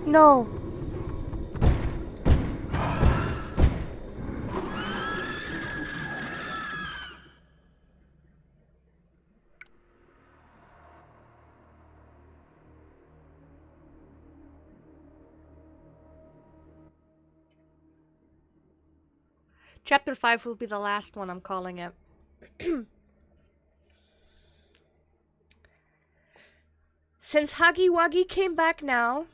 No. Chapter 5 will be the last one, I'm calling it. Since Huggy Wuggy came back now,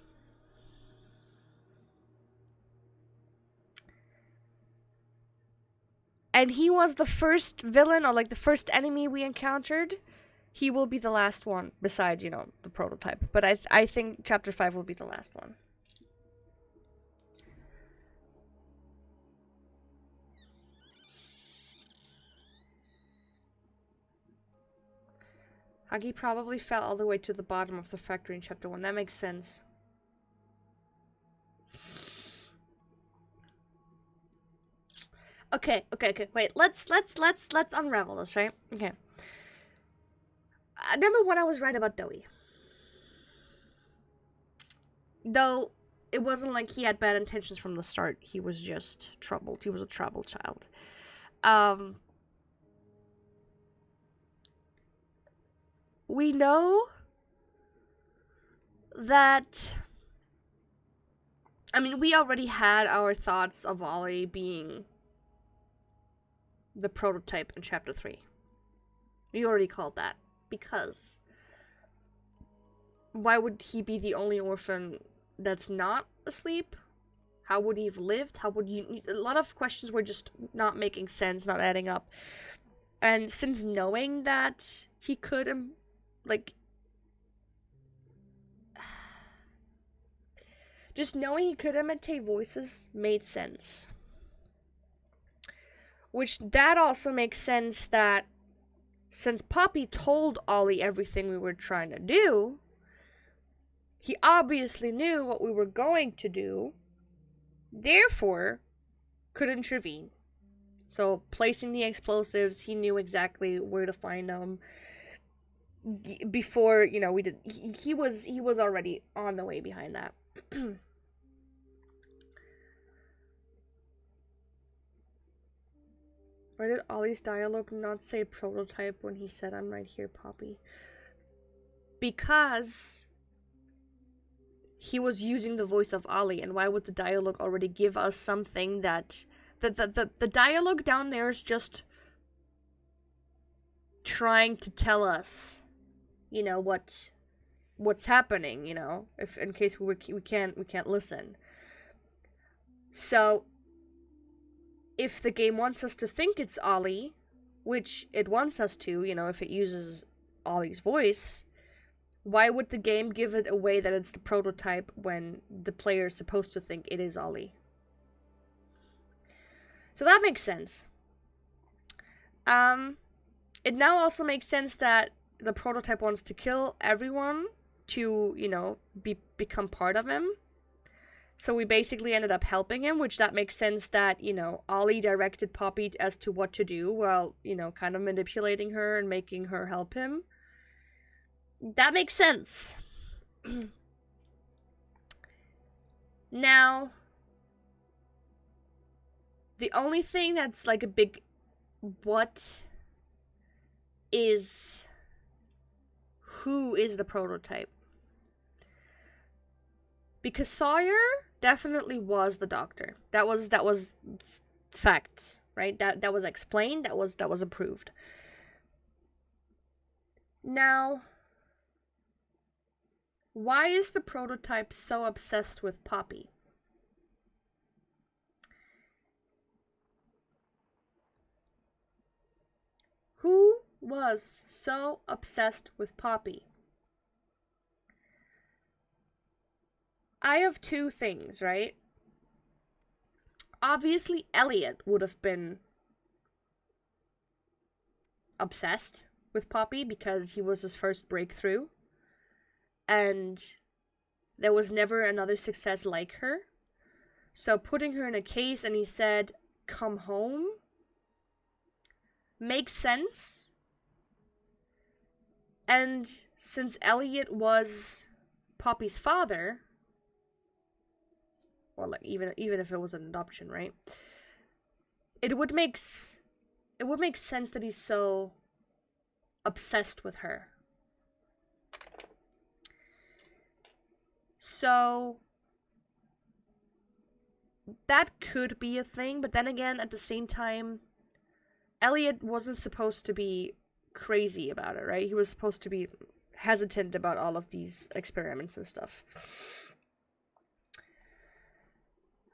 and he was the first villain, or like the first enemy we encountered, he will be the last one, besides, you know, the prototype. But I think Chapter 5 will be the last one. Huggy probably fell all the way to the bottom of the factory in Chapter 1. That makes sense. Okay. Wait, let's unravel this, right? Okay. Number one, I was right about Doey. Though it wasn't like he had bad intentions from the start. He was just troubled. He was a troubled child. We know that, I mean, we already had our thoughts of Ollie being the prototype in Chapter 3. We already called that, because why would he be the only orphan that's not asleep? How would he have lived? How would you... A lot of questions were just not making sense, not adding up. And since knowing that he could, like... Just knowing he could imitate voices made sense. Which, that also makes sense that since Poppy told Ollie everything we were trying to do, he obviously knew what we were going to do, therefore could intervene. So, placing the explosives, he knew exactly where to find them. Before, you know, we did... He was already on the way behind that. Why did Ollie's dialogue not say prototype when he said, "I'm right here, Poppy"? Because he was using the voice of Ollie, and why would the dialogue already give us something that... The dialogue down there is just trying to tell us, you know, what's happening, you know, if in case we can't listen. So if the game wants us to think it's Ollie, which it wants us to, you know, if it uses Ollie's voice, why would the game give it away that it's the prototype when the player is supposed to think it is Ollie? So that makes sense. It now also makes sense that the prototype wants to kill everyone to, you know, become part of him. So we basically ended up helping him, which that makes sense that, you know, Ollie directed Poppy as to what to do while, you know, kind of manipulating her and making her help him. That makes sense. Now, the only thing that's like a big what is who is the prototype? Because Sawyer definitely was the doctor. That was fact, right? That was explained, that was approved. Now, why is the prototype so obsessed with Poppy? Who was so obsessed with Poppy? I have two things, right? Obviously, Elliot would have been obsessed with Poppy because he was his first breakthrough. And there was never another success like her. So putting her in a case and he said, "Come home," makes sense. And since Elliot was Poppy's father, Well, like even if it was an adoption, right? It would make sense that he's so obsessed with her. So that could be a thing, but then again, at the same time, Elliot wasn't supposed to be crazy about it, right? He was supposed to be hesitant about all of these experiments and stuff.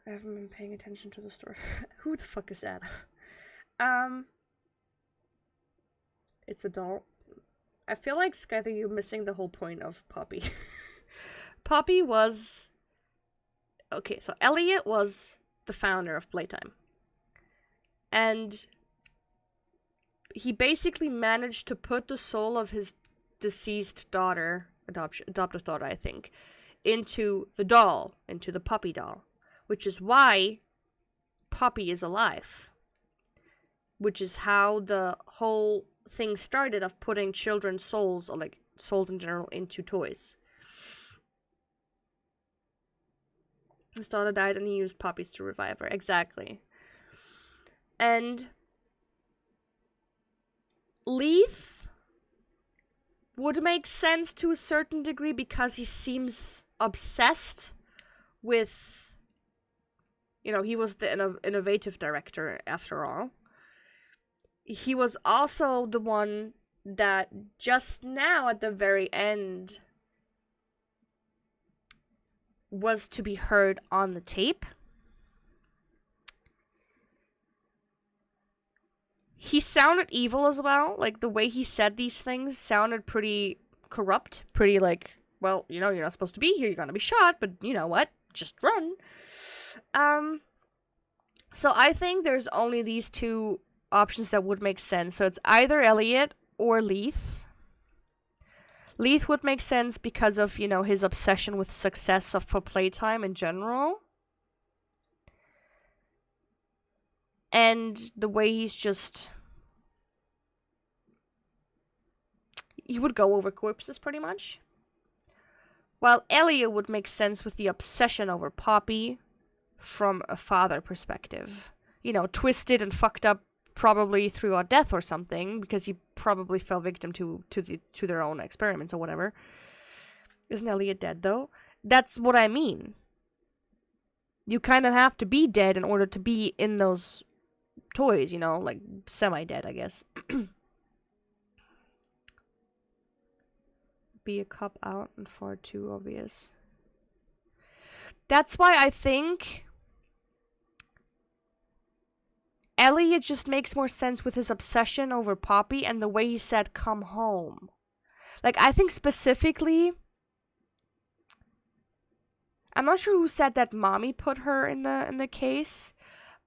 I haven't been paying attention to the story. Who the fuck is that? It's a doll. I feel like, Skyther, you're missing the whole point of Poppy. Poppy was... Okay, so Elliot was the founder of Playtime. And he basically managed to put the soul of his deceased daughter, adoptive daughter, I think, into the doll, into the Poppy doll. Which is why Poppy is alive. Which is how the whole thing started of putting children's souls, or like souls in general, into toys. His daughter died and he used Poppies to revive her. Exactly. And Leith would make sense to a certain degree because he seems obsessed with, you know, he was the innovative director after all. He was also the one that just now at the very end was to be heard on the tape. He sounded evil as well. Like, the way he said these things sounded pretty corrupt. Pretty like, well, you know, you're not supposed to be here. You're gonna be shot, but you know what? Just run. So I think there's only these two options that would make sense. So it's either Elliot or Leith. Leith would make sense because of, you know, his obsession with success for Playtime in general. And the way he's just... He would go over corpses, pretty much. While Elliot would make sense with the obsession over Poppy from a father perspective. You know, twisted and fucked up probably through a death or something, because he probably fell victim to their own experiments or whatever. Isn't Elliot dead, though? That's what I mean. You kind of have to be dead in order to be in those toys, you know, like semi-dead, I guess. Be a cop out and far too obvious. That's why I think Elliot just makes more sense with his obsession over Poppy and the way he said, "Come home." Like, I think specifically, I'm not sure who said that mommy put her in the case,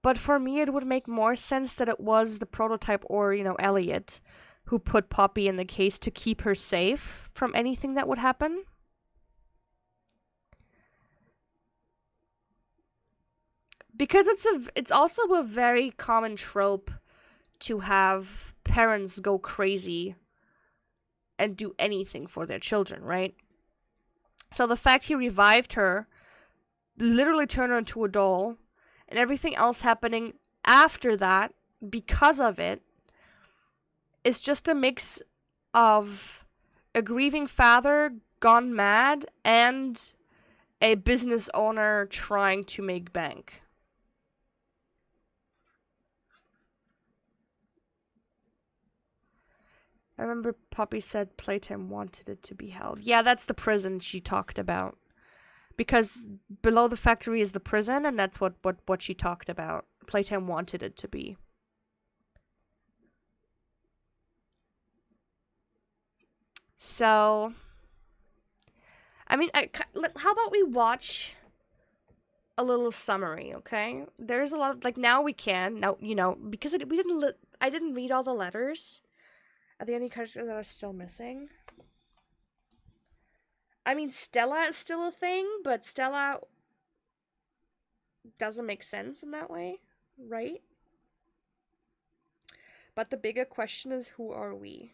but for me it would make more sense that it was the prototype or, you know, Elliot who put Poppy in the case to keep her safe from anything that would happen. Because it's also a very common trope to have parents go crazy and do anything for their children, right? So the fact he revived her, literally turned her into a doll, and everything else happening after that because of it, is just a mix of a grieving father gone mad and a business owner trying to make bank. I remember Poppy said Playtime wanted it to be held. Yeah, that's the prison she talked about. Because below the factory is the prison, and that's what she talked about. Playtime wanted it to be. So, I mean, how about we watch a little summary, okay? There's a lot of, like, now we can, now, you know, because I didn't read all the letters. Are there any characters that are still missing? I mean, Stella is still a thing, but Stella doesn't make sense in that way, right? But the bigger question is, who are we?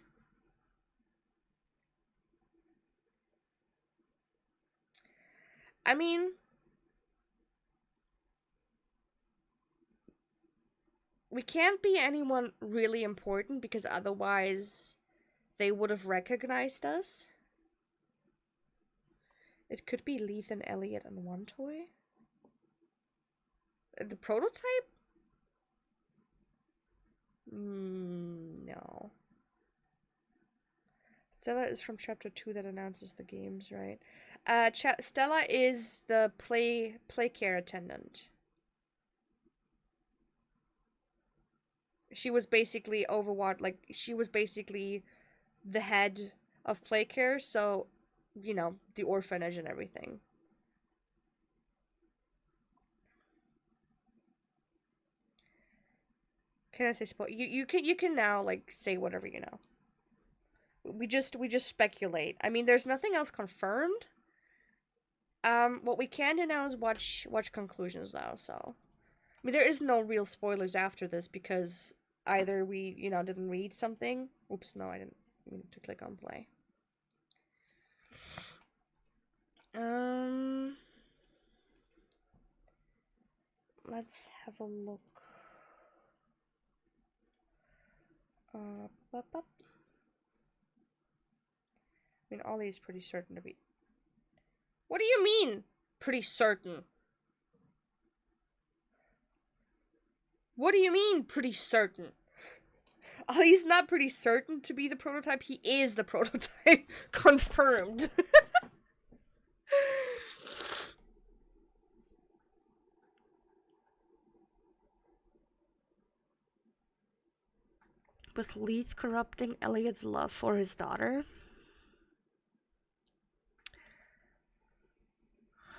I mean, We can't be anyone really important because otherwise they would have recognized us. It could be Leith and Elliot and one toy. The prototype? No. Stella is from chapter 2 that announces the games, right? Stella is the play care attendant. She was basically Overwatch, like, she was basically the head of play care, so, you know, the orphanage and everything. Can I say you can now, like, say whatever you know. We just speculate. I mean, there's nothing else confirmed. What we can do now is watch conclusions now, so. I mean, there is no real spoilers after this because either we, you know, didn't read something. Oops, no, I didn't mean to click on play. Let's have a look. I mean, Ollie is pretty certain to be. What do you mean? Pretty certain. What do you mean, pretty certain? Ollie's not pretty certain to be the prototype. He is the prototype. Confirmed. With Leith corrupting Elliot's love for his daughter?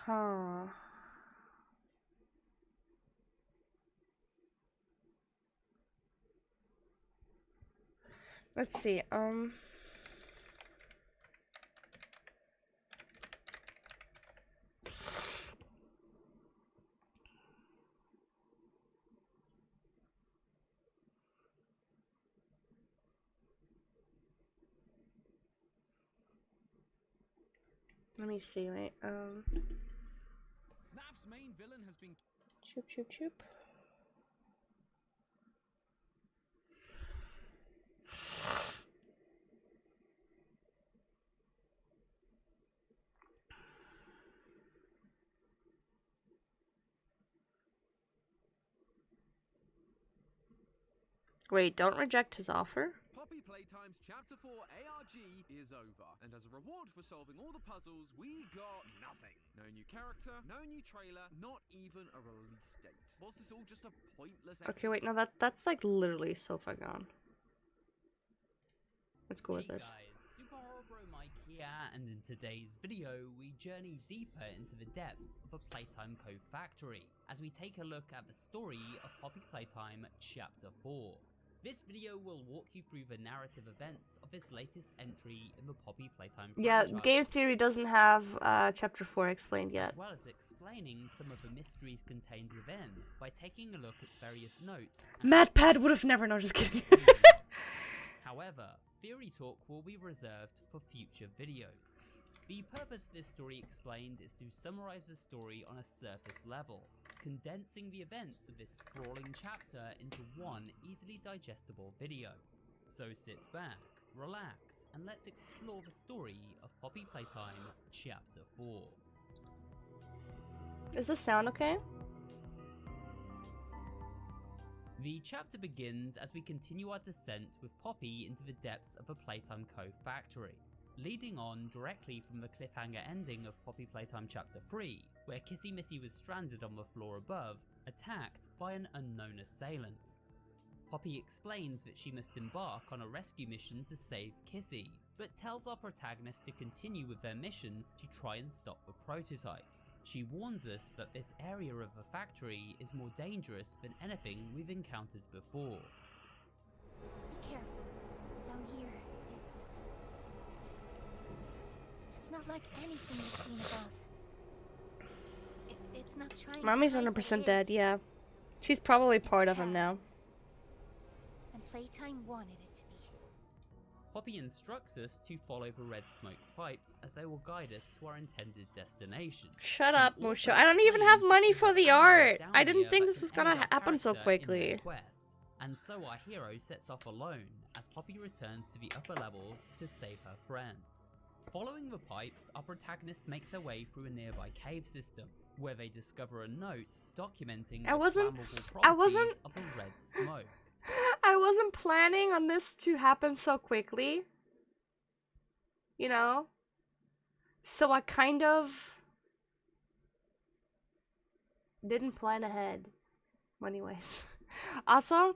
Huh. Let's see, let me see, wait, FNAF's main villain has been choop. Wait, don't reject his offer? Poppy Playtime's Chapter 4 ARG is over, and as a reward for solving all the puzzles, we got nothing. No new character, no new trailer, not even a release date. Was this all just a pointless exercise? Okay, wait, no, that's like literally so far gone. Let's go with this. Hey guys, Super Horror Bro Mike here, and in today's video, we journey deeper into the depths of a Playtime co-factory, as we take a look at the story of Poppy Playtime Chapter 4. This video will walk you through the narrative events of this latest entry in the Poppy Playtime franchise. Yeah, game theory doesn't have chapter 4 explained yet. As well as explaining some of the mysteries contained within by taking a look at various notes. MatPad would have never known, just kidding. However, Theory Talk will be reserved for future videos. The purpose of this story explained is to summarize the story on a surface level, condensing the events of this sprawling chapter into one easily digestible video. So sit back, relax, and let's explore the story of Poppy Playtime Chapter 4. Is the sound okay? The chapter begins as we continue our descent with Poppy into the depths of a Playtime Co. factory, leading on directly from the cliffhanger ending of Poppy Playtime Chapter 3, where Kissy Missy was stranded on the floor above, attacked by an unknown assailant. Poppy explains that she must embark on a rescue mission to save Kissy, but tells our protagonist to continue with their mission to try and stop the prototype. She warns us that this area of the factory is more dangerous than anything we've encountered before. Be careful. Down here, it's not like anything you've seen above. It's not trying Mommy's to hide 100% what it dead, is. yeah. She's probably part It's of him hell. now. And Playtime wanted it to be. Poppy instructs us to follow the red smoke pipes as they will guide us to our intended destination. Shut She up, also Musho. I don't even have explains money that for she the has art. animals down I didn't here think that this was can gonna aid our happen so character in their quickly. quest. and so our hero sets off alone as Poppy returns to the upper levels to save her friend. Following the pipes, our protagonist makes her way through a nearby cave system, where they discover a note documenting the flammable properties of the red smoke. I wasn't planning on this to happen so quickly. You know? So I kind of didn't plan ahead. Anyways. Also,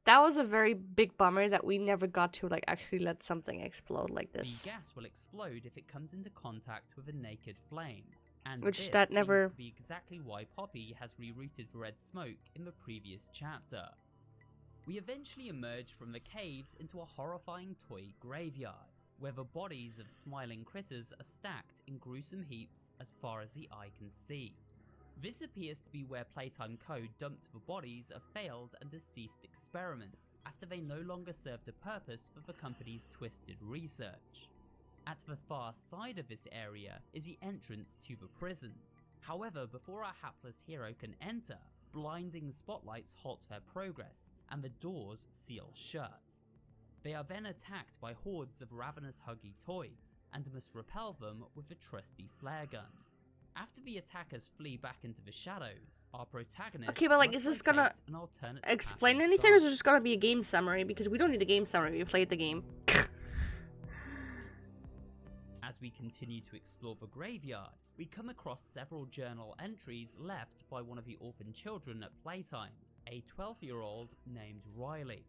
that was a very big bummer that we never got to like actually let something explode like this. The gas will explode if it comes into contact with a naked flame. And Which this that seems never to be exactly why Poppy has rerouted the red smoke in the previous chapter. We eventually emerge from the caves into a horrifying toy graveyard, where the bodies of smiling critters are stacked in gruesome heaps as far as the eye can see. This appears to be where Playtime Co. dumped the bodies of failed and deceased experiments after they no longer served a purpose for the company's twisted research. At the far side of this area is the entrance to the prison. However, before our hapless hero can enter, blinding spotlights halt their progress and the doors seal shut. They are then attacked by hordes of ravenous huggy toys and must repel them with a trusty flare gun. After the attackers flee back into the shadows, our protagonist Okay, but like, must is this gonna locate an alternate explain path anything, or is it inside. just gonna be a game summary? Because we don't need a game summary, we played the game. As we continue to explore the graveyard, we come across several journal entries left by one of the orphan children at Playtime, a 12-year-old named Riley.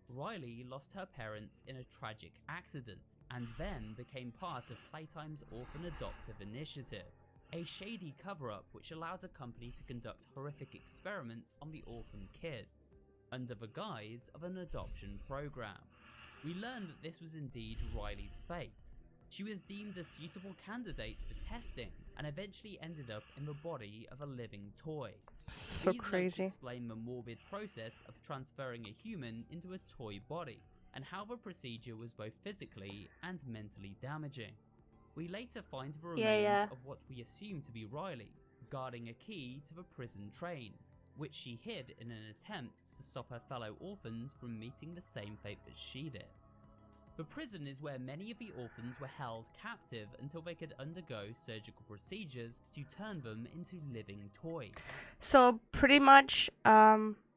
Riley lost her parents in a tragic accident and then became part of Playtime's Orphan Adoptive Initiative, a shady cover-up which allowed a company to conduct horrific experiments on the orphan kids, under the guise of an adoption program. We learn that this was indeed Riley's fate. She was deemed a suitable candidate for testing and eventually ended up in the body of a living toy. So These notes crazy. explain the morbid process of transferring a human into a toy body, and how the procedure was both physically and mentally damaging. We later find the remains of what we assume to be Riley, guarding a key to the prison train, which she hid in an attempt to stop her fellow orphans from meeting the same fate that she did. The prison is where many of the orphans were held captive until they could undergo surgical procedures to turn them into living toys. So pretty much,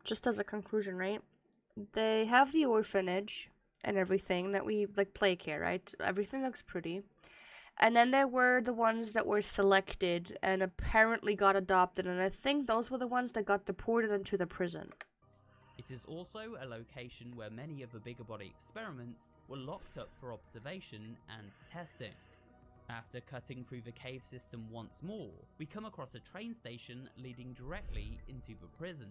just as a conclusion, right? They have the orphanage and everything that we like play care, right? Everything looks pretty. And then there were the ones that were selected and apparently got adopted, and I think those were the ones that got deported into the prison. It is also a location where many of the bigger body experiments were locked up for observation and testing. After cutting through the cave system once more, we come across a train station leading directly into the prison.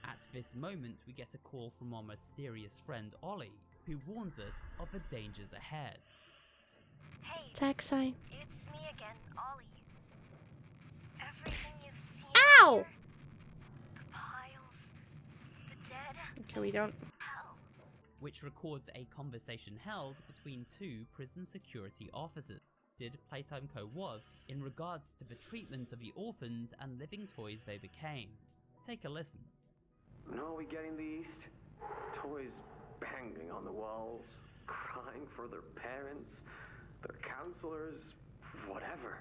At this moment, we get a call from our mysterious friend Ollie, who warns us of the dangers ahead. Hey, Taxi. it's me again, Ollie. Everything you've seen Ow! here, the piles, the dead, Okay, we don't. hell. Which records a conversation held between two prison security officers. Did Playtime Co. was in regards to the treatment of the orphans and living toys they became. Take a listen. Know what we get in the East? Toys banging on the walls, crying for their parents, their counselors, whatever.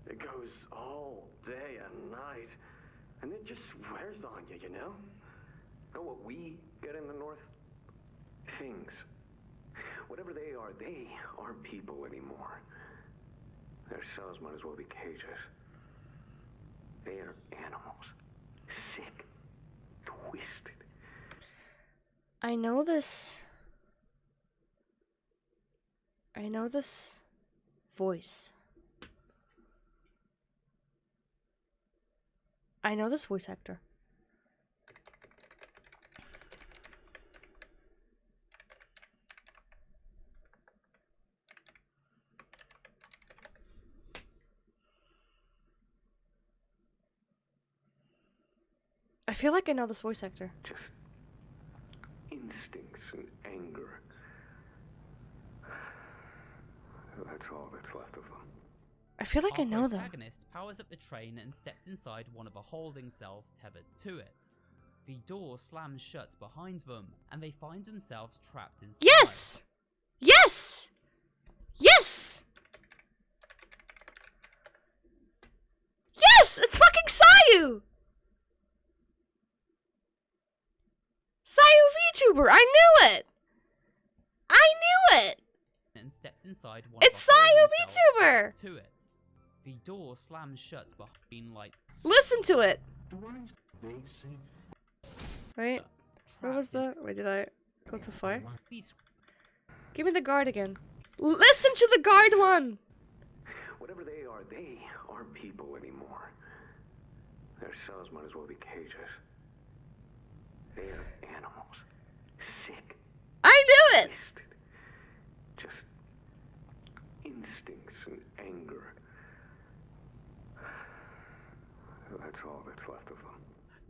It goes all day and night, and it just wears on you, you know? Know what we get in the North? Things. Whatever they aren't people anymore. Their cells might as well be cages. They are animals. Sick. Twisted. I know this voice. I know this voice actor. I feel like I know this voice actor. Just instincts and anger. That's all that's left of them. I feel like I know Our them. protagonist powers up the train and steps inside one of the holding cells tethered to it. The door slams shut behind them, and they find themselves trapped inside. Yes! Yes! Yes! Yes! It's fucking Sayu! Sayu VTuber! I knew it! I knew it! And steps inside one It's of the Sayu holding cells VTuber! to it. The door slams shut behind like Listen to it! They say Wait, where was trapped the... Wait, did I go too far? in these Give me the guard again. Listen to the guard one! Whatever they aren't people anymore. Their cells might as well be cages. They are animals. Sick. I knew it! Twisted. Just instincts and anger. That's all that's left of them.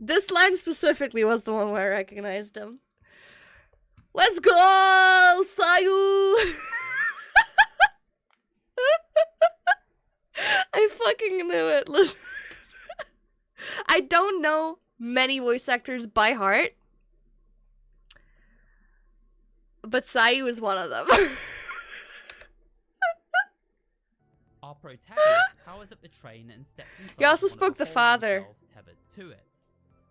This line specifically was the one where I recognized him. Let's go, Sayu! I fucking knew it. Listen. I don't know many voice actors by heart, but Sayu is one of them. Our protagonist powers up the train and steps inside. He also one of spoke the holding father. cells tethered to it.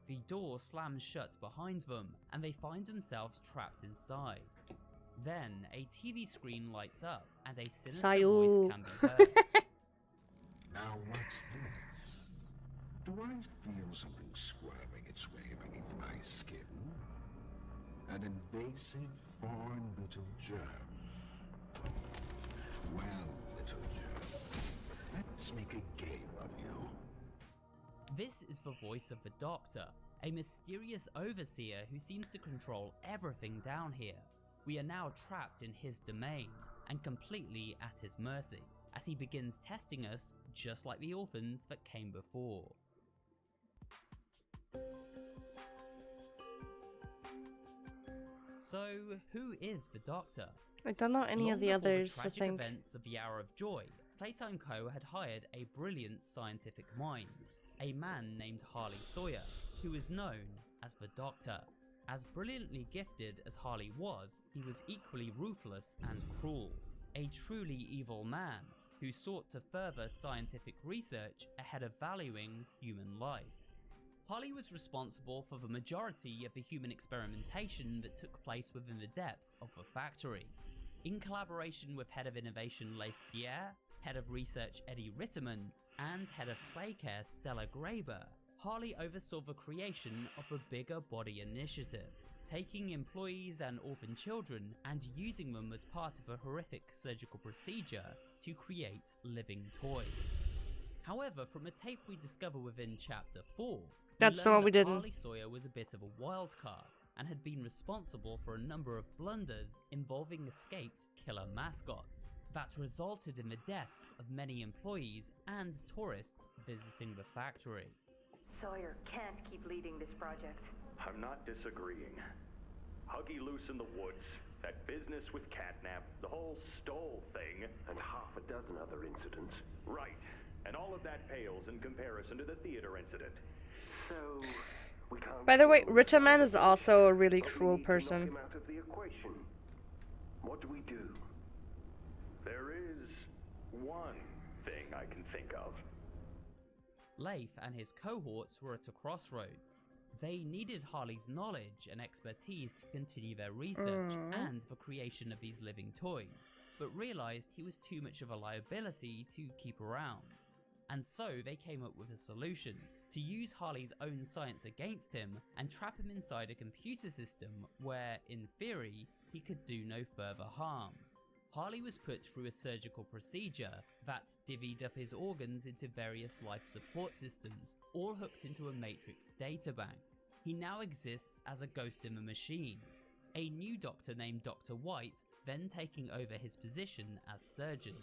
The door slams shut behind them, and they find themselves trapped inside. Then a TV screen lights up, and a sinister Sayu. voice can be heard. Now what's this? Do I feel something squirming its way beneath my skin? An invasive foreign little germ. Well, little germ, let's make a game of you. This is the voice of the Doctor, a mysterious overseer who seems to control everything down here. We are now trapped in his domain, and completely at his mercy, as he begins testing us just like the orphans that came before. So, who is the Doctor? I don't know any of Long the before others, I tragic think. events of the Hour of Joy, Playtime Co. had hired a brilliant scientific mind, a man named Harley Sawyer, who is known as the Doctor. As brilliantly gifted as Harley was, he was equally ruthless and cruel, a truly evil man who sought to further scientific research ahead of valuing human life. Harley was responsible for the majority of the human experimentation that took place within the depths of the factory. In collaboration with Head of Innovation Leif Pierre, Head of Research Eddie Ritterman, and Head of Playcare Stella Graber, Harley oversaw the creation of the Bigger Body Initiative, taking employees and orphan children and using them as part of a horrific surgical procedure to create living toys. However, from a tape we discover within Chapter 4, That's the learn one we that didn't. Harley Sawyer was a bit of a wild card and had been responsible for a number of blunders involving escaped killer mascots that resulted in the deaths of many employees and tourists visiting the factory. Sawyer can't keep leading this project. I'm not disagreeing. Huggy Loose in the Woods, that business with Catnap, the whole Stoll thing, and half a dozen other incidents. Right. And all of that pales in comparison to the theater incident. So, we can't... By the way, Ritterman is also a really But we cruel need to knock person. him out of the equation. What do we do? There is one thing I can think of. Leif and his cohorts were at a crossroads. They needed Harley's knowledge and expertise to continue their research and the creation of these living toys, but realized he was too much of a liability to keep around. And so they came up with a solution: to use Harley's own science against him and trap him inside a computer system where, in theory, he could do no further harm. Harley was put through a surgical procedure that divvied up his organs into various life support systems, all hooked into a Matrix databank. He now exists as a ghost in the machine, a new doctor named Dr. White then taking over his position as surgeon.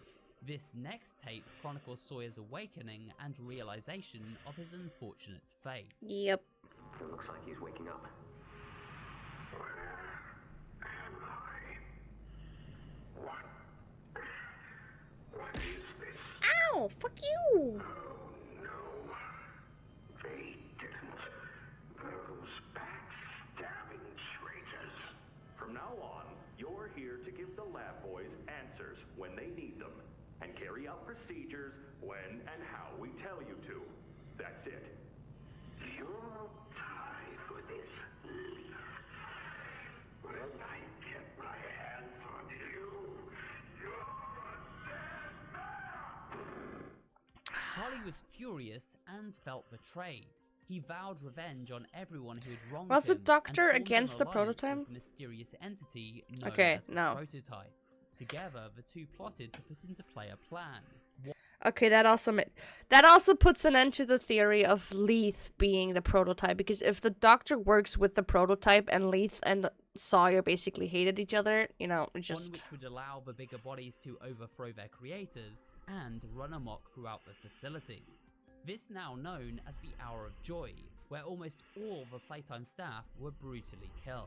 This next tape chronicles Sawyer's awakening and realization of his unfortunate fate. Yep. It looks like he's waking up. Where am I? What is this? Ow! Fuck you! Oh no. They didn't. Those back. they need them, and carry out procedures when and how we tell you to. That's it. You'll die for this, Leaf. When I get my hands on you, you're a dead man! Harley was furious and felt betrayed. He vowed revenge on everyone who had wronged Was him. the Doctor and formed against an the alliance prototype? with a mysterious entity known Okay, as the no. Prototype. Together, the two plotted to put into play a plan. Okay, that also puts an end to the theory of Leith being the prototype, because if the Doctor works with the prototype and Leith and Sawyer basically hated each other, you know, One just... which would allow the bigger bodies to overthrow their creators and run amok throughout the facility. This now known as the Hour of Joy, where almost all the Playtime staff were brutally killed.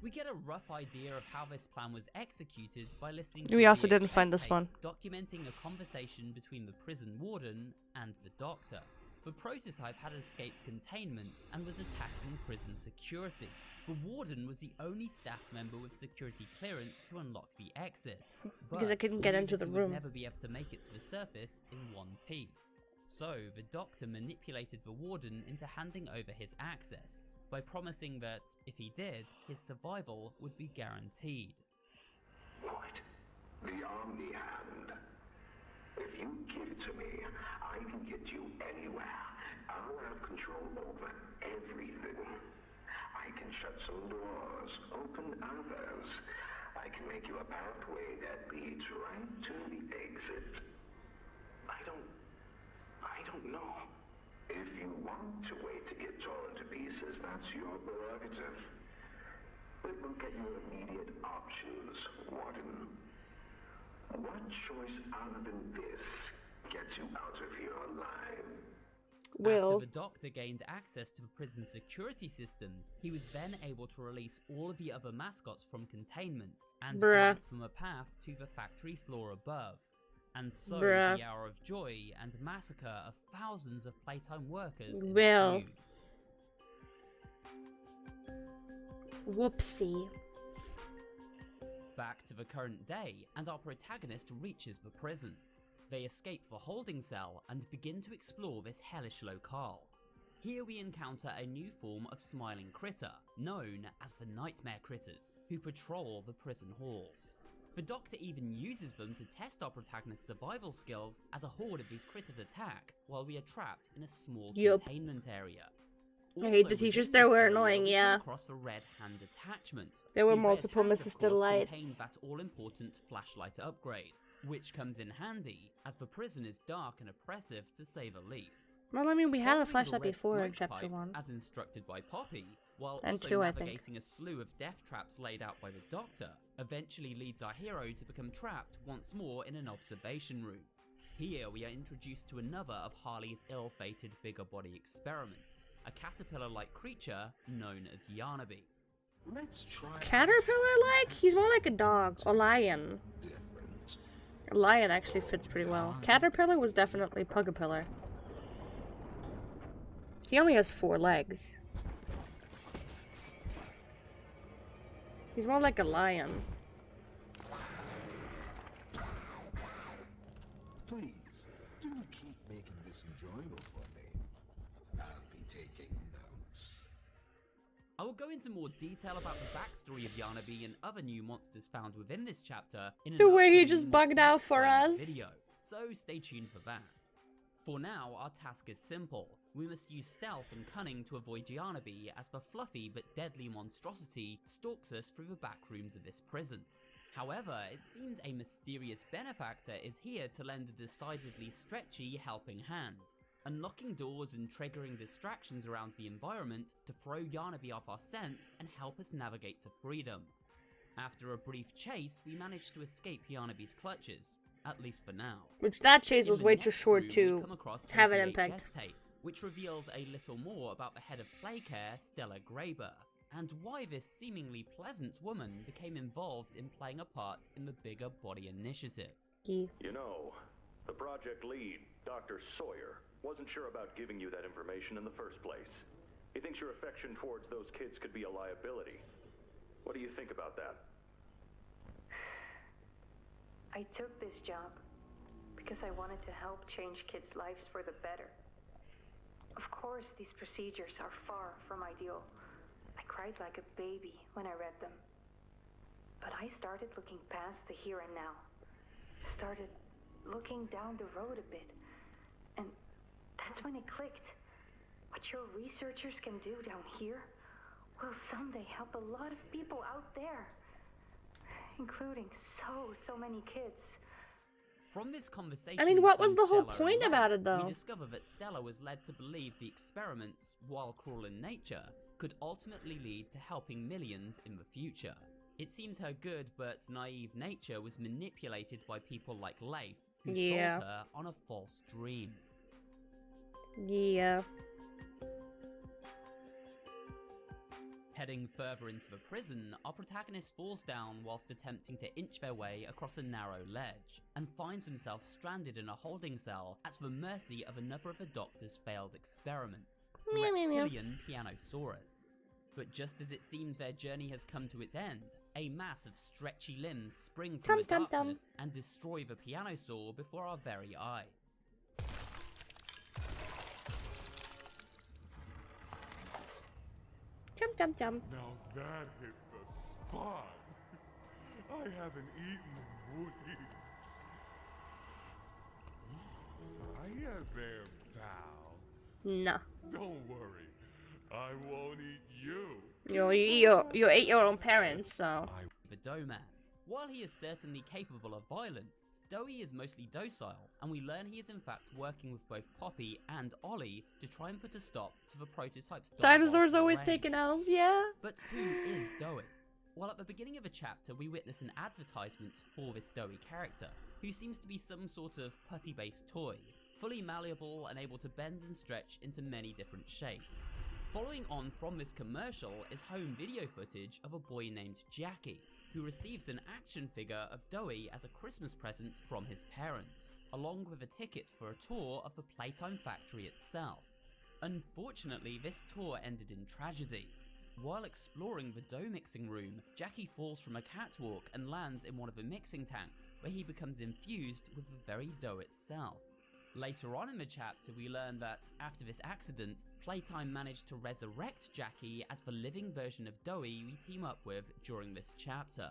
We get a rough idea of how this plan was executed by listening to We a also didn't VHS find this tape one. documenting a conversation between the prison warden and the Doctor. The Prototype had escaped containment and was attacking prison security. The warden was the only staff member with security clearance to unlock the exits, Because I but couldn't get knew into that the he room. would never be able to make it to the surface in one piece. So the Doctor manipulated the warden into handing over his access, by promising that, if he did, his survival would be guaranteed. What? The Omni Hand. If you give it to me, I can get you anywhere. I'll have control over everything. I can shut some doors, open others. I can make you a pathway that leads right to the exit. I don't know. If you want to wait to get torn to pieces, that's your prerogative. But look at your immediate options, Warden. What choice other than this gets you out of here alive? Will. After the Doctor gained access to the prison security systems, he was then able to release all of the other mascots from containment and grant them a path to the factory floor above. And so the Hour of Joy and massacre of thousands of Playtime workers ensued. Whoopsie. Back to the current day, and our protagonist reaches the prison. They escape the holding cell and begin to explore this hellish locale. Here we encounter a new form of smiling critter, known as the Nightmare Critters, who patrol the prison halls. The Doctor even uses them to test our protagonist's survival skills as a horde of these critters attack, while we are trapped in a small containment area. I hate the Also, teachers, within they this were area, annoying, we yeah. come across the red hand attachment. There were The red multiple hand, of Mrs. course, Delights. contains that all-important flashlight upgrade, which comes in handy, as the prison is dark and oppressive to say the least. Well, I mean, we had a Following the flashlight red before in smoke chapter pipes, 1. as instructed by Poppy, while And also 2, I think. navigating a slew of death traps laid out by the Doctor, eventually leads our hero to become trapped once more in an observation room. Here we are introduced to another of Harley's ill-fated bigger body experiments, a caterpillar-like creature known as Yarnaby. Let's try Caterpillar-like? He's more like a dog. Or lion. different. A lion actually fits pretty well. Caterpillar was definitely Pugapillar. He only has 4 legs. He's more like a lion. Please, do keep making this enjoyable for me. I'll be taking notes. I will go into more detail about the backstory of Yarnaby and other new monsters found within this chapter in an The way he upcoming just bugged Monsters out for Explained us. video, so stay tuned for that. For now, our task is simple. We must use stealth and cunning to avoid Yarnaby as the fluffy but deadly monstrosity stalks us through the back rooms of this prison. However, it seems a mysterious benefactor is here to lend a decidedly stretchy helping hand, unlocking doors and triggering distractions around the environment to throw Yarnaby off our scent and help us navigate to freedom. After a brief chase, we manage to escape Yarnaby's clutches, at least for now. Which that chase In was the way next too short room, we to come across a have an VHS impact. tape, which reveals a little more about the head of Playcare, Stella Graber, and why this seemingly pleasant woman became involved in playing a part in the Bigger Body Initiative. You know, the project lead, Dr. Sawyer, wasn't sure about giving you that information in the first place. He thinks your affection towards those kids could be a liability. What do you think about that? I took this job because I wanted to help change kids' lives for the better. Of course, these procedures are far from ideal. I cried like a baby when I read them. But I started looking past the here and now. Started looking down the road a bit. And that's when it clicked. What your researchers can do down here will someday help a lot of people out there. Including so many kids. From this conversation, I mean, what was between the whole Stella and point Leif, about it, though? We discover that Stella was led to believe the experiments, while cruel in nature, could ultimately lead to helping millions in the future. It seems her good but naive nature was manipulated by people like Leif, who Yeah. sold her on a false dream. Yeah. Heading further into the prison, our protagonist falls down whilst attempting to inch their way across a narrow ledge, and finds himself stranded in a holding cell at the mercy of another of the Doctor's failed experiments, the Meow, meow, meow. reptilian Pianosaurus. But just as it seems their journey has come to its end, a mass of stretchy limbs spring from the Tum, tum, tum. darkness and destroy the Pianosaur before our very eyes. Jump, jump, jump. Now that hit the spot. I haven't eaten in weeks. Hiya there, pal. Nah. Don't worry, I won't eat you. You ate your own parents, so. The Dough Man. While he is certainly capable of violence, Doughy is mostly docile, and we learn he is in fact working with both Poppy and Ollie to try and put a stop to the prototype's Dinosaurs diabolical always reign. taking L's, yeah. But who is Doughy? Well, at the beginning of the chapter, we witness an advertisement for this Doughy character, who seems to be some sort of putty-based toy, fully malleable and able to bend and stretch into many different shapes. Following on from this commercial is home video footage of a boy named Jackie, who receives an action figure of Doughy as a Christmas present from his parents, along with a ticket for a tour of the Playtime factory itself. Unfortunately, this tour ended in tragedy. While exploring the dough mixing room, Jackie falls from a catwalk and lands in one of the mixing tanks, where he becomes infused with the very dough itself. Later on in the chapter, we learn that, after this accident, Playtime managed to resurrect Jackie as the living version of Doughy we team up with during this chapter.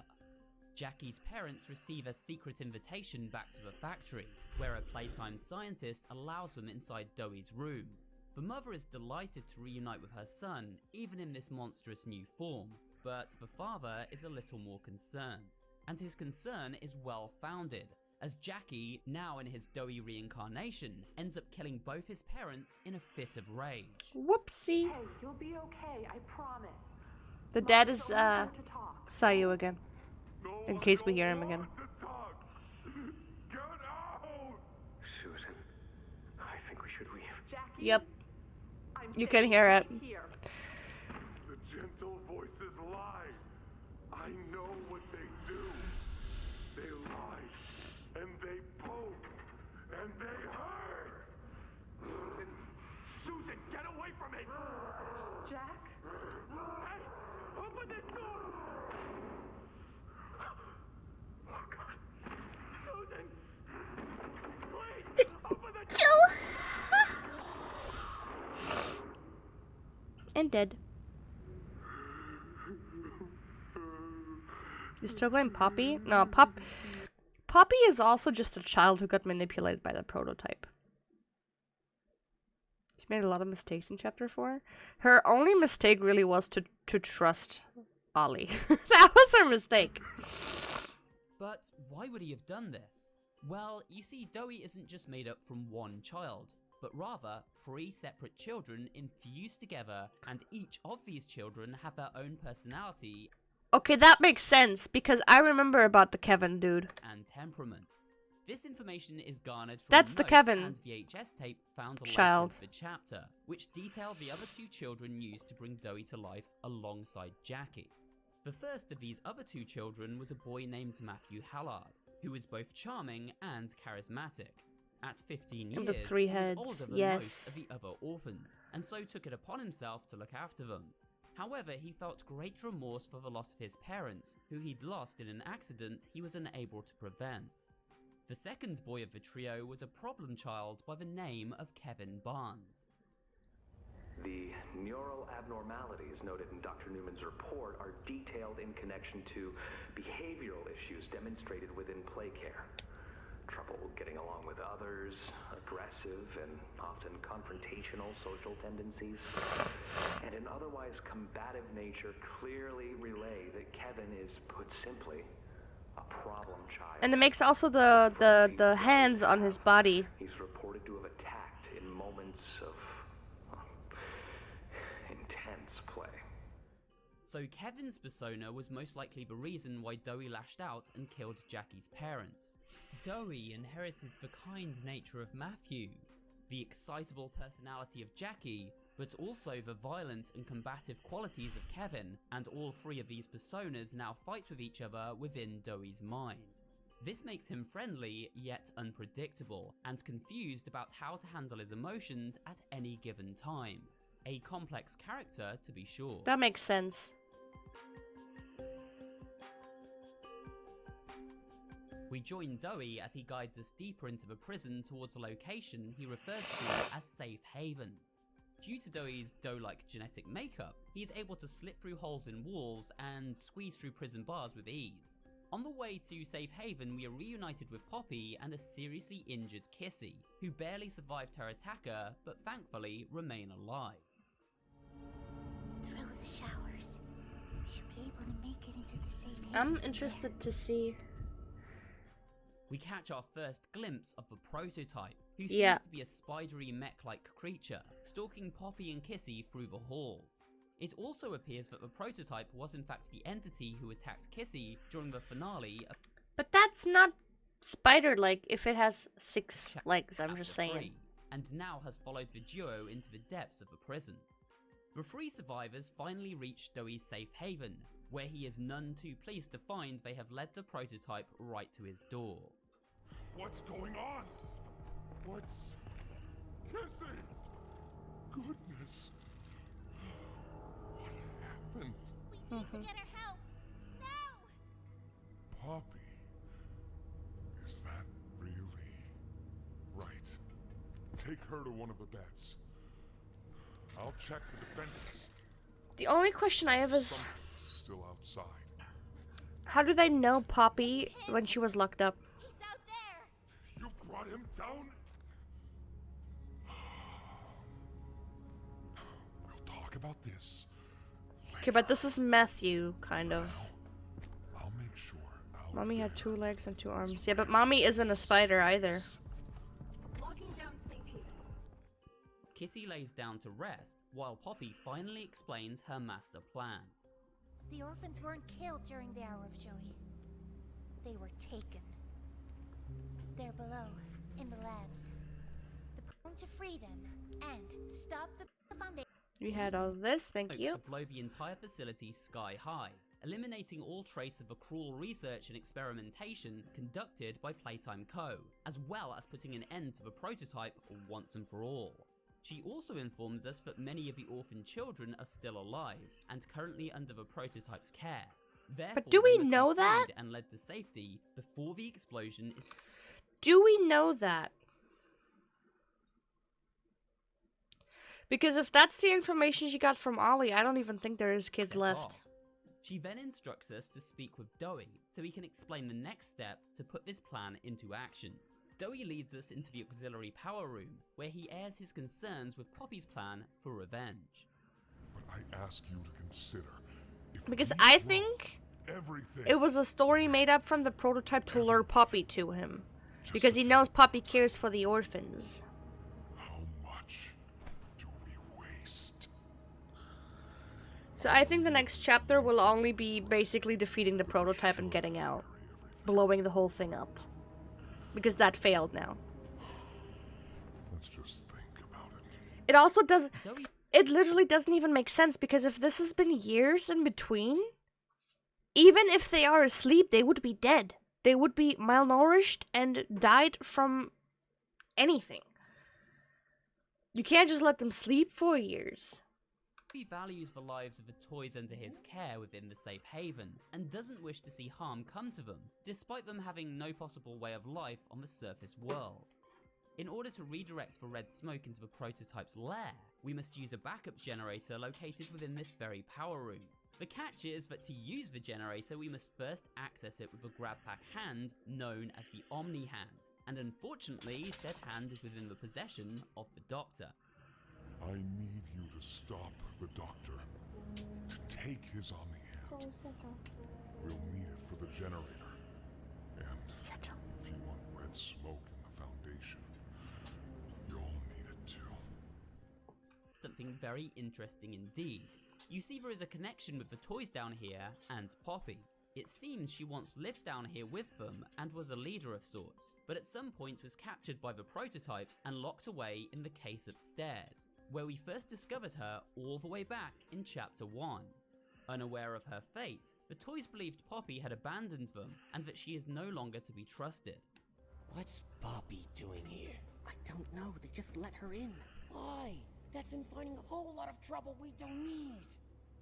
Jackie's parents receive a secret invitation back to the factory, where a Playtime scientist allows them inside Doughy's room. The mother is delighted to reunite with her son, even in this monstrous new form, but the father is a little more concerned. And his concern is well founded, as Jackie, now in his Doughy reincarnation, ends up killing both his parents in a fit of rage. Whoopsie. Hey, you'll be okay, I promise. The dad Mom's is, always here to talk. saw you again. No, In I case we don't hear him want again. to talk. Get out! Susan, I think we should leave. Jackie? Yep. I'm You staying can hear it. right here. The gentle voices lie. I know what they do. They lie, and they poke, and they hurt. Susan, get away from me! Jack? Hey, open this door! Oh God, Susan, please open the door! And dead. You still going Poppy? No, Poppy is also just a child who got manipulated by the prototype. She made a lot of mistakes in chapter 4. Her only mistake really was to trust Ollie. That was her mistake. But why would he have done this? Well, you see, Doughy isn't just made up from one child, but rather 3 separate children infused together, and each of these children have their own personality Okay, that makes sense, because I remember about the Kevin dude. and temperament. This information is garnered from That's the notes Kevin and VHS tape found child. later in the chapter, which detail the other 2 children used to bring Doughy to life alongside Jackie. The first of these other 2 children was a boy named Matthew Hallard, who was both charming and charismatic. At 15 And years, the 3 he was heads, older than yes. most of the other orphans, and so took it upon himself to look after them. However, he felt great remorse for the loss of his parents, who he'd lost in an accident he was unable to prevent. The second boy of the trio was a problem child by the name of Kevin Barnes. The neural abnormalities noted in Dr. Newman's report are detailed in connection to behavioral issues demonstrated within play care. Trouble getting along with others, aggressive and often confrontational social tendencies, and an otherwise combative nature clearly relay that Kevin is, put simply, a problem child. And it makes also the hands on his body. He's reported to have attacked in moments of intense play. So Kevin's persona was most likely the reason why Dowie lashed out and killed Jackie's parents. Dowie inherited the kind nature of Matthew, the excitable personality of Jackie, but also the violent and combative qualities of Kevin, and all three of these personas now fight with each other within Dowie's mind. This makes him friendly, yet unpredictable, and confused about how to handle his emotions at any given time. A complex character, to be sure. That makes sense. We join Dowie as he guides us deeper into the prison towards a location he refers to as Safe Haven. Due to Dowie's dough-like genetic makeup, he is able to slip through holes in walls and squeeze through prison bars with ease. On the way to Safe Haven, we are reunited with Poppy and a seriously injured Kissy, who barely survived her attacker, but thankfully remain alive. Through the showers. Should be able to make it into the safe haven. I'm interested to see. We catch our first glimpse of the prototype, who seems Yeah. to be a spidery mech-like creature, stalking Poppy and Kissy through the halls. It also appears that the prototype was in fact the entity who attacked Kissy during the finale of But that's not spider-like if it has 6 legs, I'm Chapter just saying. 3, and now has followed the duo into the depths of the prison. The 3 survivors finally reach Dowie's Safe Haven, where he is none too pleased to find they have led the prototype right to his door. What's going on? What's kissing? Goodness. What happened? We need to get her help. Now! Poppy. Is that really right? Take her to one of the beds. I'll check the defenses. The only question I have is, Something's still outside. how do they know Poppy when she was locked up? He's out there. You brought him down? We'll talk about this. Okay, but this is Matthew, kind of. I'll make sure. Mommy had 2 legs and 2 arms. Yeah, but Mommy isn't a spider either. Locking down Safe Haven. Kissy lays down to rest, while Poppy finally explains her master plan. The orphans weren't killed during the hour of Joey. They were taken. They're below, in the labs. The plan to free them and stop the foundation. We had all this, thank you. To blow the entire facility sky high, eliminating all trace of the cruel research and experimentation conducted by Playtime Co., as well as putting an end to the prototype once and for all. She also informs us that many of the orphan children are still alive and currently under the prototype's care. Therefore, do we they must be know that? freed and led to safety before the explosion is. Do we know that? Because if that's the information she got from Ollie, I don't even think there is kids set left. off. She then instructs us to speak with Dowie so he can explain the next step to put this plan into action. Dowie leads us into the auxiliary power room, where he airs his concerns with Poppy's plan for revenge. But I ask you to consider. If Because we I drop think everything. it was a story made up from the prototype to lure Poppy to him. Just Because he knows Poppy cares for the orphans. How much do we waste? So I think the next chapter will only be basically defeating the prototype and getting out. Blowing the whole thing up. Because that failed now. Let's just think about it. It also doesn't... Dowie It literally doesn't even make sense, because if this has been years in between, even if they are asleep, they would be dead. They would be malnourished and died from anything. You can't just let them sleep for years. He values the lives of the toys under his care within the safe haven, and doesn't wish to see harm come to them, despite them having no possible way of life on the surface world. In order to redirect the red smoke into the prototype's lair, we must use a backup generator located within this very power room. The catch is that to use the generator, we must first access it with a grab pack hand known as the Omni Hand, and unfortunately, said hand is within the possession of the Doctor. I need you to stop the Doctor. To take his Omni Hand. We'll need it for the generator. And if you want red smoke in the Foundation, you'll need it too. Something very interesting indeed. You see there is a connection with the toys down here and Poppy. It seems she once lived down here with them and was a leader of sorts, but at some point was captured by the prototype and locked away in the case upstairs, where we first discovered her all the way back in Chapter 1. Unaware of her fate, the toys believed Poppy had abandoned them and that she is no longer to be trusted. What's Poppy doing here? I don't know, they just let her in. Why? That's in finding a whole lot of trouble we don't need.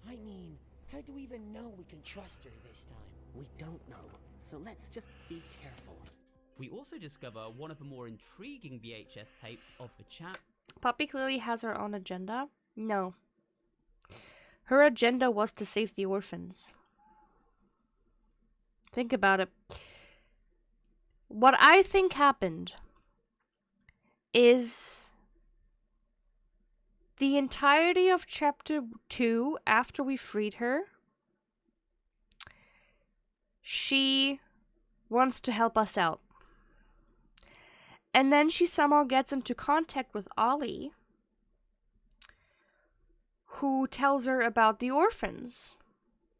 I mean, how do we even know we can trust her this time? We don't know, so let's just be careful. We also discover one of the more intriguing VHS tapes of the chat. Poppy clearly has her own agenda. No. Her agenda was to save the orphans. Think about it. What I think happened is the entirety of Chapter 2, after we freed her, she wants to help us out. And then she somehow gets into contact with Ollie, who tells her about the orphans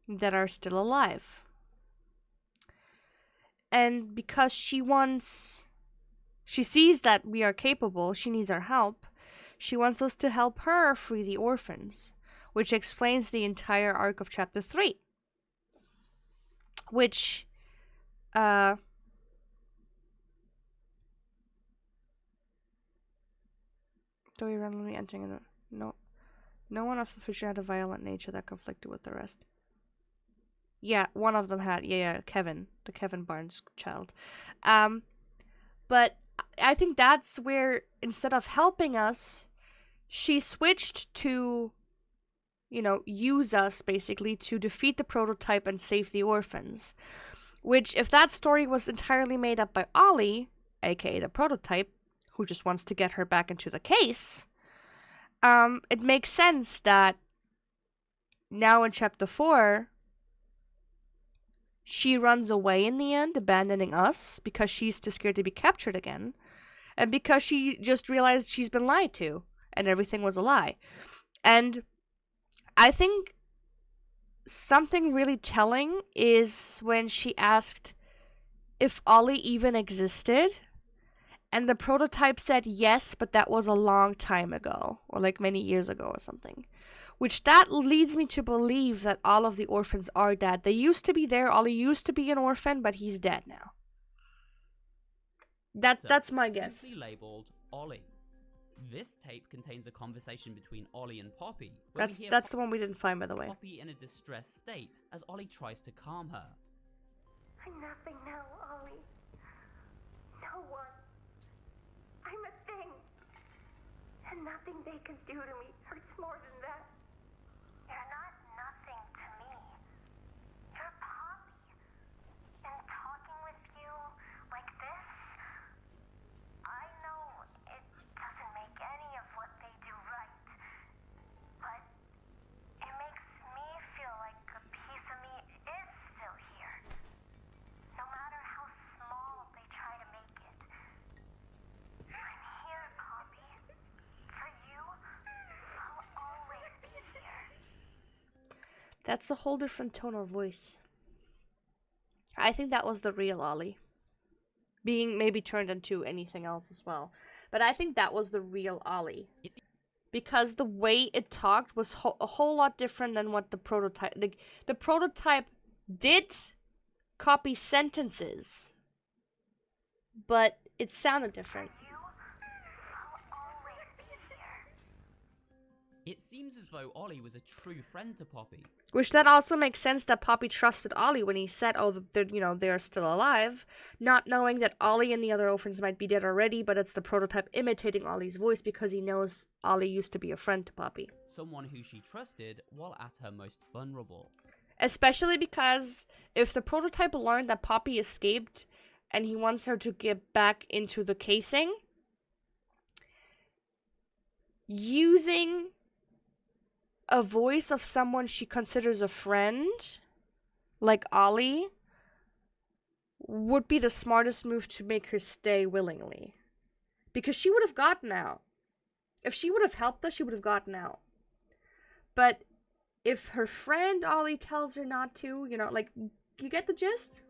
that are still alive. And because she sees that we are capable, she needs our help, she wants us to help her free the orphans, which explains the entire arc of Chapter 3. Which, do we randomly entering in a... No. No one of the three had a violent nature that conflicted with the rest. Yeah, one of them had. Yeah, Kevin. The Kevin Barnes child. But I think that's where, instead of helping us, she switched to, use us, basically, to defeat the prototype and save the orphans. Which, if that story was entirely made up by Ollie, aka the prototype, who just wants to get her back into the case, it makes sense that now in Chapter 4, she runs away in the end, abandoning us, because she's too scared to be captured again, and because she just realized she's been lied to, and everything was a lie. And I think something really telling is when she asked if Ollie even existed, and the prototype said yes, but that was a long time ago, or like many years ago or something. Which that leads me to believe that all of the orphans are dead. They used to be there, Ollie used to be an orphan, but he's dead now. That's my guess. Simply labeled Ollie. This tape contains a conversation between Ollie and Poppy. That's the one we didn't find, by the way. Poppy in a distressed state as Ollie tries to calm her. I'm nothing now, Ollie. No one. I'm a thing. And nothing they can do to me hurts more than that. You're not nothing to me. You're Poppy. And talking with you like this, I know it doesn't make any of what they do right. But it makes me feel like a piece of me is still here. No matter how small they try to make it. I'm here, Poppy. For you, I'll always be here. That's a whole different tone of voice. I think that was the real Ollie. Being maybe turned into anything else as well. But I think that was the real Ollie. Because the way it talked was a whole lot different than what the prototype... The prototype did copy sentences, but it sounded different. It seems as though Ollie was a true friend to Poppy. Which then also makes sense that Poppy trusted Ollie when he said, oh, they're still alive, not knowing that Ollie and the other orphans might be dead already, but it's the prototype imitating Ollie's voice because he knows Ollie used to be a friend to Poppy. Someone who she trusted while at her most vulnerable. Especially because if the prototype learned that Poppy escaped and he wants her to get back into the casing, using a voice of someone she considers a friend, like Ollie, would be the smartest move to make her stay willingly. Because she would have gotten out. If she would have helped us, she would have gotten out. But if her friend Ollie tells her not to, like, you get the gist?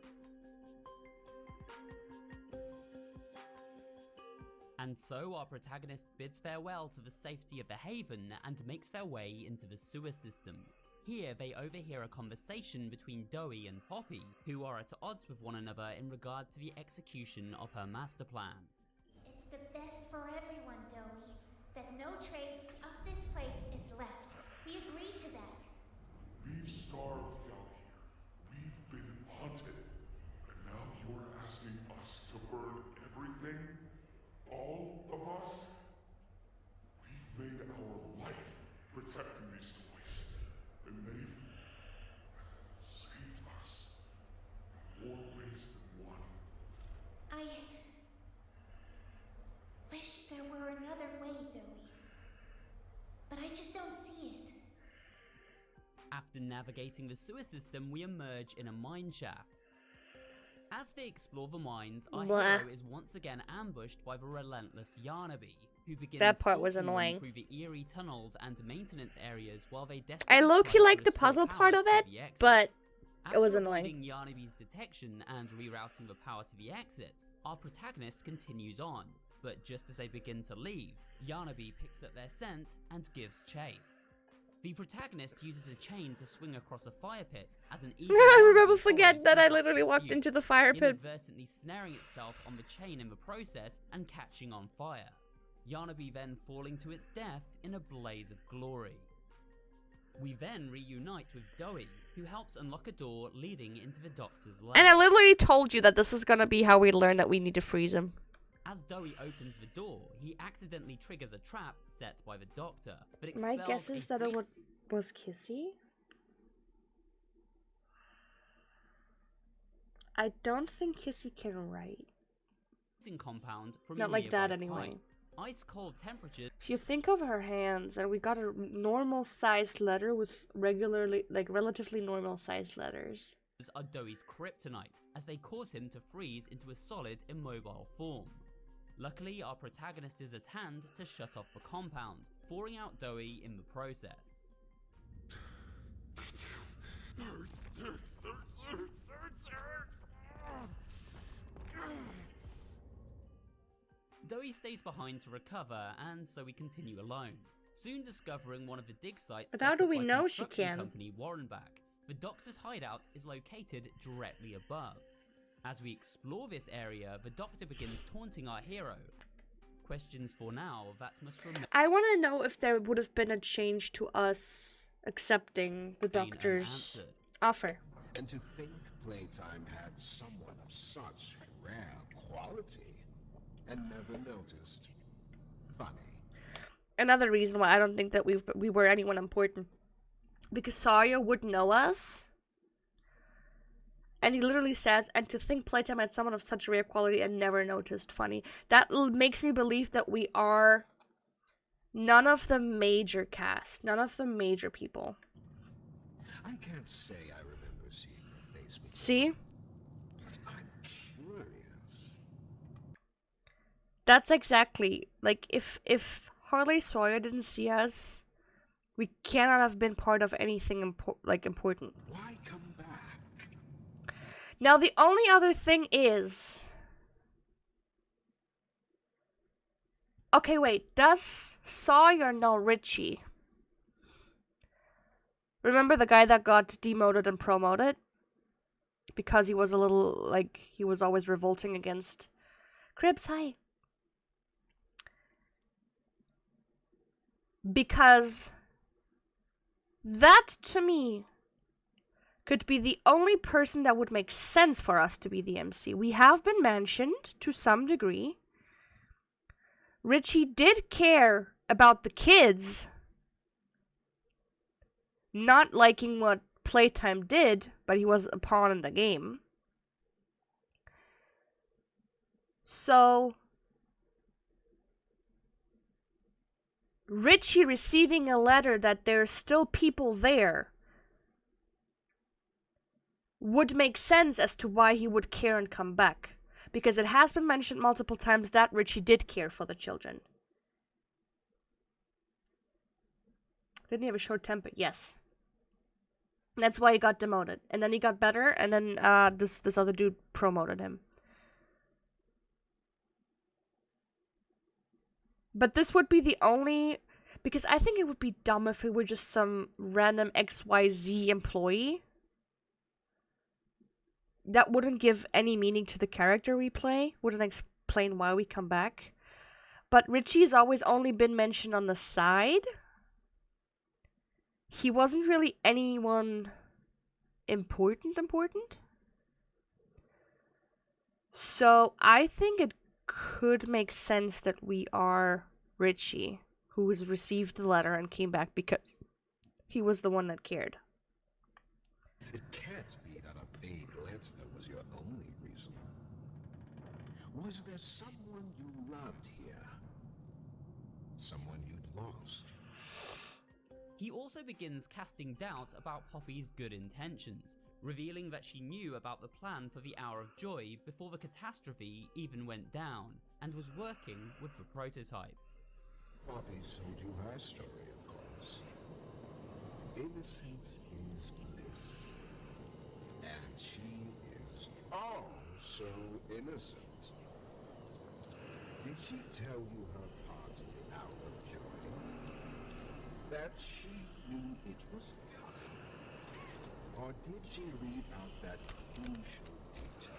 And so our protagonist bids farewell to the safety of the haven and makes their way into the sewer system. Here they overhear a conversation between Doey and Poppy, who are at odds with one another in regard to the execution of her master plan. It's the best for everyone, Doey. That no trace of this place is left. We agree to that. We've starved down here. We've been hunted. And now you're asking us to burn everything? All of us? We've made our life protecting these toys. And they've saved us. In more ways than one. I wish there were another way, Doey. But I just don't see it. After navigating the sewer system, we emerge in a mine shaft. As they explore the mines, our hero is once again ambushed by the relentless Yarnaby, who begins That part was stalking them annoying. through the eerie tunnels and maintenance areas while they I desperately low-key try to like the restore puzzle power part of to it, the exit. but After it was avoiding annoying. Yarnaby's detection and rerouting the power to the exit, our protagonist continues on, but just as they begin to leave, Yarnaby picks up their scent and gives chase. The protagonist uses a chain to swing across a fire pit as an eager I remember Yarnaby forgetting follows that I in hot literally walked pursuit, into the fire pit. inadvertently snaring itself on the chain in the process and catching on fire. Yarnaby then falling to its death in a blaze of glory. We then reunite with Doey, who helps unlock a door leading into the Doctor's lab. And I literally told you that this is gonna be how we learn that we need to freeze him. As Doey opens the door, he accidentally triggers a trap set by the Doctor, but My expels guess a is that it was Kissy. I don't think Kissy can write. freezing compound from Not a like that nearby anyway. pipe. Ice-cold temperatures If you think of her hands, and we got a normal sized letter with relatively normal sized letters. are Doey's kryptonite, as they cause him to freeze into a solid, immobile form. Luckily, our protagonist is at hand to shut off the compound, thawing out Doey in the process. Doey stays behind to recover, and so we continue alone. Soon discovering one of the dig sites But set how do up we by know she construction can? company Warrenback, the Doctor's hideout is located directly above. As we explore this area, the Doctor begins taunting our hero. Questions for now that must remain I want to know if there would have been a change to us accepting the Doctor's unanswered. offer. And to think Playtime had someone of such rare quality and never noticed. Funny. Another reason why I don't think that we were anyone important. Because Sawyer would know us. And he literally says, and to think Playtime had someone of such rare quality and never noticed. Funny. That makes me believe that we are none of the major cast. None of the major people. I can't say I remember seeing your face before. See? But I'm curious. That's exactly, like, if Harley Sawyer didn't see us, we cannot have been part of anything important. Why come back? Now, the only other thing is... Okay, wait. Does Sawyer know Richie? Remember the guy that got demoted and promoted? Because he was a little, he was always revolting against... Cribs, hi. Because That, to me, could be the only person that would make sense for us to be the MC. We have been mentioned to some degree. Richie did care about the kids not liking what Playtime did, but he was a pawn in the game. So, Richie receiving a letter that there's still people there would make sense as to why he would care and come back. Because it has been mentioned multiple times that Richie did care for the children. Didn't he have a short temper? Yes. That's why he got demoted. And then he got better, and then this other dude promoted him. But this would be the only... Because I think it would be dumb if he were just some random XYZ employee. That wouldn't give any meaning to the character we play. Wouldn't explain why we come back. But Richie's always only been mentioned on the side. He wasn't really anyone important. So I think it could make sense that we are Richie, who has received the letter and came back because he was the one that cared. It can't be that a vague letter was your only reason. Was there someone you loved here? Someone you'd lost? He also begins casting doubt about Poppy's good intentions, revealing that she knew about the plan for the Hour of Joy before the catastrophe even went down, and was working with the prototype. Poppy told you her story, of course. Innocence is bliss. And she is oh so innocent. Did she tell you her part in the Hour of Joy? That she knew it was coming? Or did she leave out that crucial detail?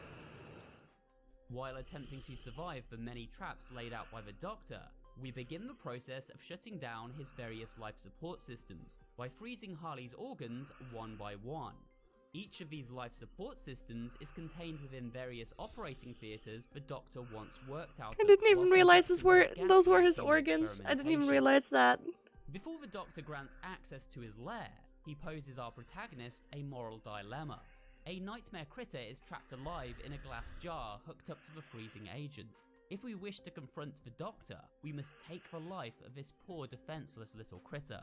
While attempting to survive the many traps laid out by the Doctor, we begin the process of shutting down his various life support systems by freezing Harley's organs one by one. Each of these life support systems is contained within various operating theaters the Doctor once worked out. I didn't even realize those were his organs. I didn't even realize that. Before the Doctor grants access to his lair, he poses our protagonist a moral dilemma. A nightmare critter is trapped alive in a glass jar hooked up to the freezing agent. If we wish to confront the Doctor, we must take the life of this poor defenseless little critter.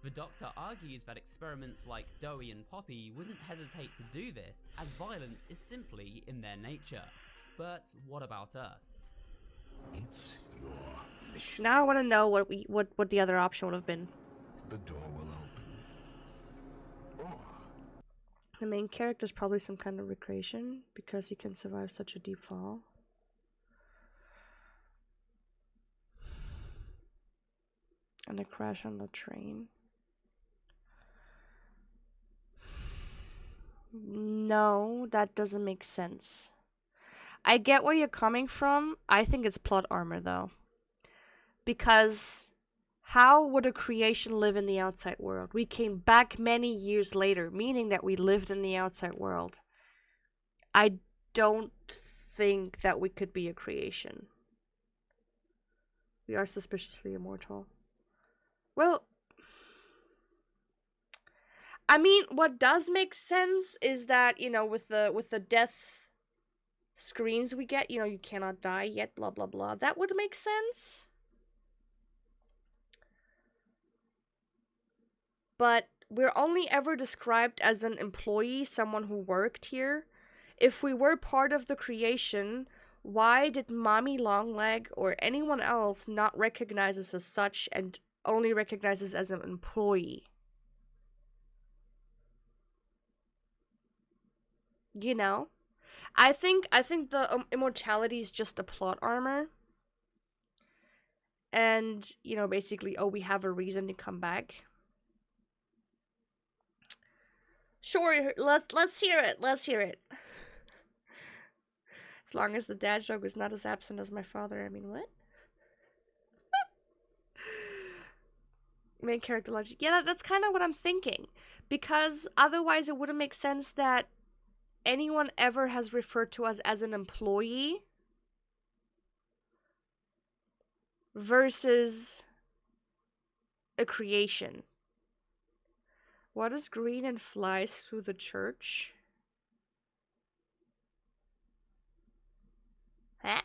The Doctor argues that experiments like Dowie and Poppy wouldn't hesitate to do this, as violence is simply in their nature. But what about us? It's your mission. Now I want to know what the other option would have been. The door will open. Or The main character is probably some kind of recreation because he can survive such a deep fall. And a crash on the train. No, that doesn't make sense. I get where you're coming from. I think it's plot armor though. Because how would a creation live in the outside world? We came back many years later, meaning that we lived in the outside world. I don't think that we could be a creation. We are suspiciously immortal. Well, I mean, what does make sense is that, you know, with the death screens we get, you know, you cannot die yet, blah, blah, blah. That would make sense. But we're only ever described as an employee, someone who worked here. If we were part of the creation, why did Mommy Longleg or anyone else not recognize us as such and only recognize us as an employee? You know? I think the immortality is just a plot armor. And, you know, basically, oh, we have a reason to come back. Sure, let's hear it. Let's hear it. As long as the dad joke is not as absent as my father. I mean, what? Main character logic. Yeah, that's kind of what I'm thinking. Because otherwise it wouldn't make sense that anyone ever has referred to us as an employee versus a creation. What is green and flies through the church? Huh?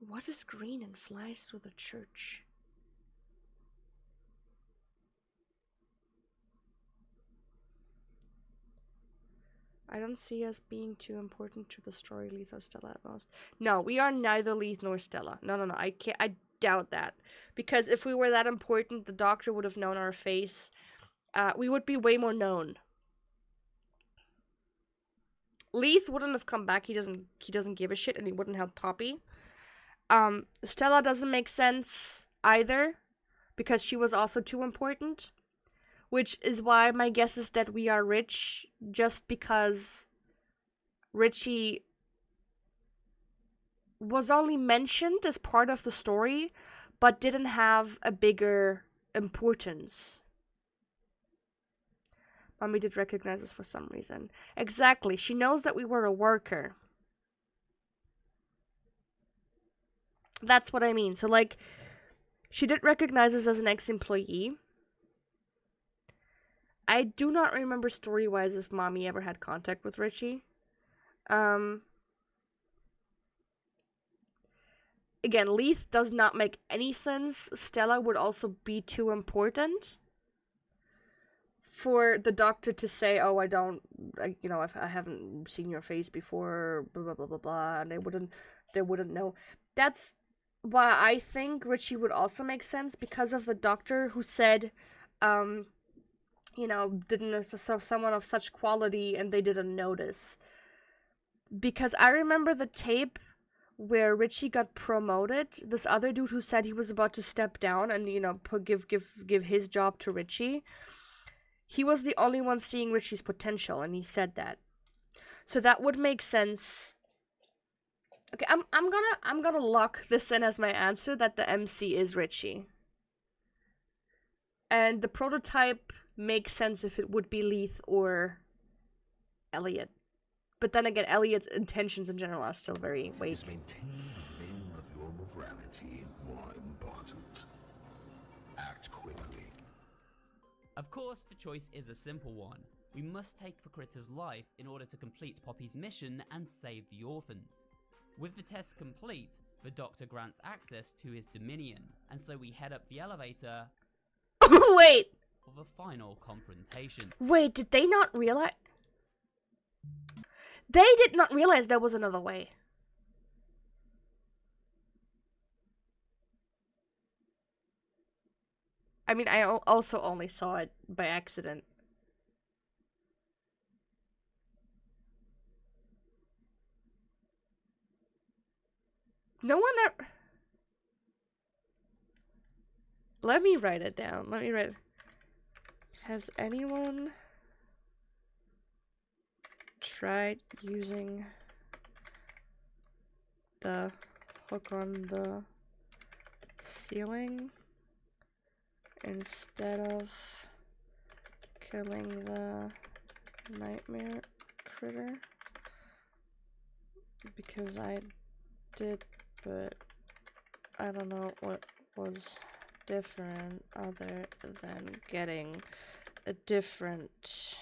What is green and flies through the church? I don't see us being too important to the story, Leith or Stella at most. No, we are neither Leith nor Stella. No. I doubt that. Because if we were that important, the Doctor would have known our face. We would be way more known. Leith wouldn't have come back. He doesn't give a shit, and he wouldn't help Poppy. Stella doesn't make sense either, because she was also too important. Which is why my guess is that we are rich, just because Richie was only mentioned as part of the story, but didn't have a bigger importance. Mommy did recognize us for some reason. Exactly, she knows that we were a worker. That's what I mean. So, like, she did recognize us as an ex-employee. I do not remember story-wise if Mommy ever had contact with Richie. Again, Leith does not make any sense. Stella would also be too important for the Doctor to say, oh, I haven't seen your face before, blah, blah, blah, blah, blah, and they wouldn't know. That's why I think Richie would also make sense, because of the Doctor who said, didn't know someone of such quality and they didn't notice. Because I remember the tape where Richie got promoted, this other dude who said he was about to step down and, give his job to Richie. He was the only one seeing Richie's potential, and he said that. So that would make sense. Okay, I'm gonna lock this in as my answer, that the MC is Richie. And the prototype makes sense if it would be Leith or Elliot. But then again, Elliot's intentions in general are still very vague. Is maintaining the name of your morality more important? Act quickly. Of course, the choice is a simple one. We must take the critter's life in order to complete Poppy's mission and save the orphans. With the test complete, the Doctor grants access to his dominion, and so we head up the elevator. Wait! For the final confrontation. Wait, did they not realize? They did not realize there was another way. I mean, I also only saw it by accident. No one ever... Let me write it down. Has anyone tried using the hook on the ceiling instead of killing the nightmare critter? Because I did, but I don't know what was different other than getting a different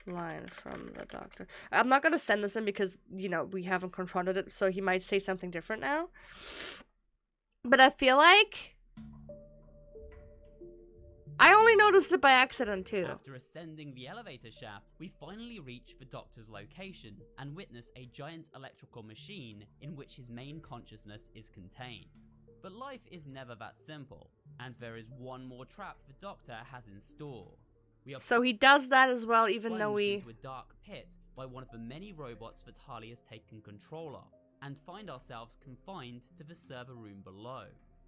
line from the Doctor. I'm not gonna send this in because, we haven't confronted it, so he might say something different now. But I feel like I only noticed it by accident too. After ascending the elevator shaft, we finally reach the Doctor's location and witness a giant electrical machine in which his main consciousness is contained. But life is never that simple, and there is one more trap the Doctor has in store. So he does that as well, even though we... into a dark pit by one of the many robots that Harley has taken control of, and find ourselves confined to the server room below.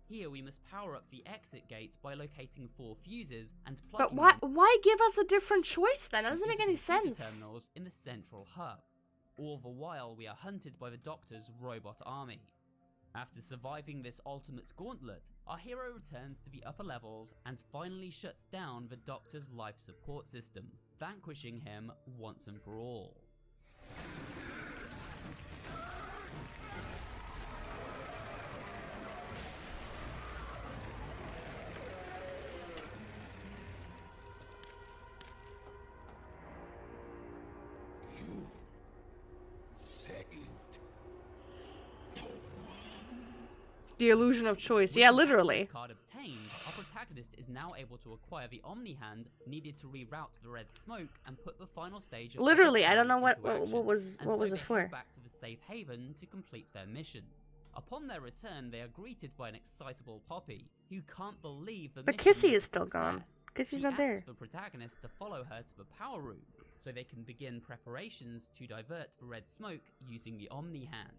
Here we must power up the exit gates by locating 4 fuses and plugging them... But why give us a different choice then? That doesn't make any sense. Terminals in the central hub. All the while we are hunted by the Doctor's robot army. After surviving this ultimate gauntlet, our hero returns to the upper levels and finally shuts down the Doctor's life support system, vanquishing him once and for all. You saved. The illusion of choice. Yeah, With the literally. access card obtained, our protagonist is now able to acquire the Omni Hand needed to reroute the red smoke and put the final stage of Literally, Poppy's I don't know plan what into action. was And what so was they it for. head back to the safe haven to complete their mission. Upon their return, they are greeted by an excitable Poppy, who can't believe the But mission Kissy was is a still gone. success. Kissy's She not there. asks the protagonist to follow her to the power room, so they can begin preparations to divert the red smoke using the Omni Hand.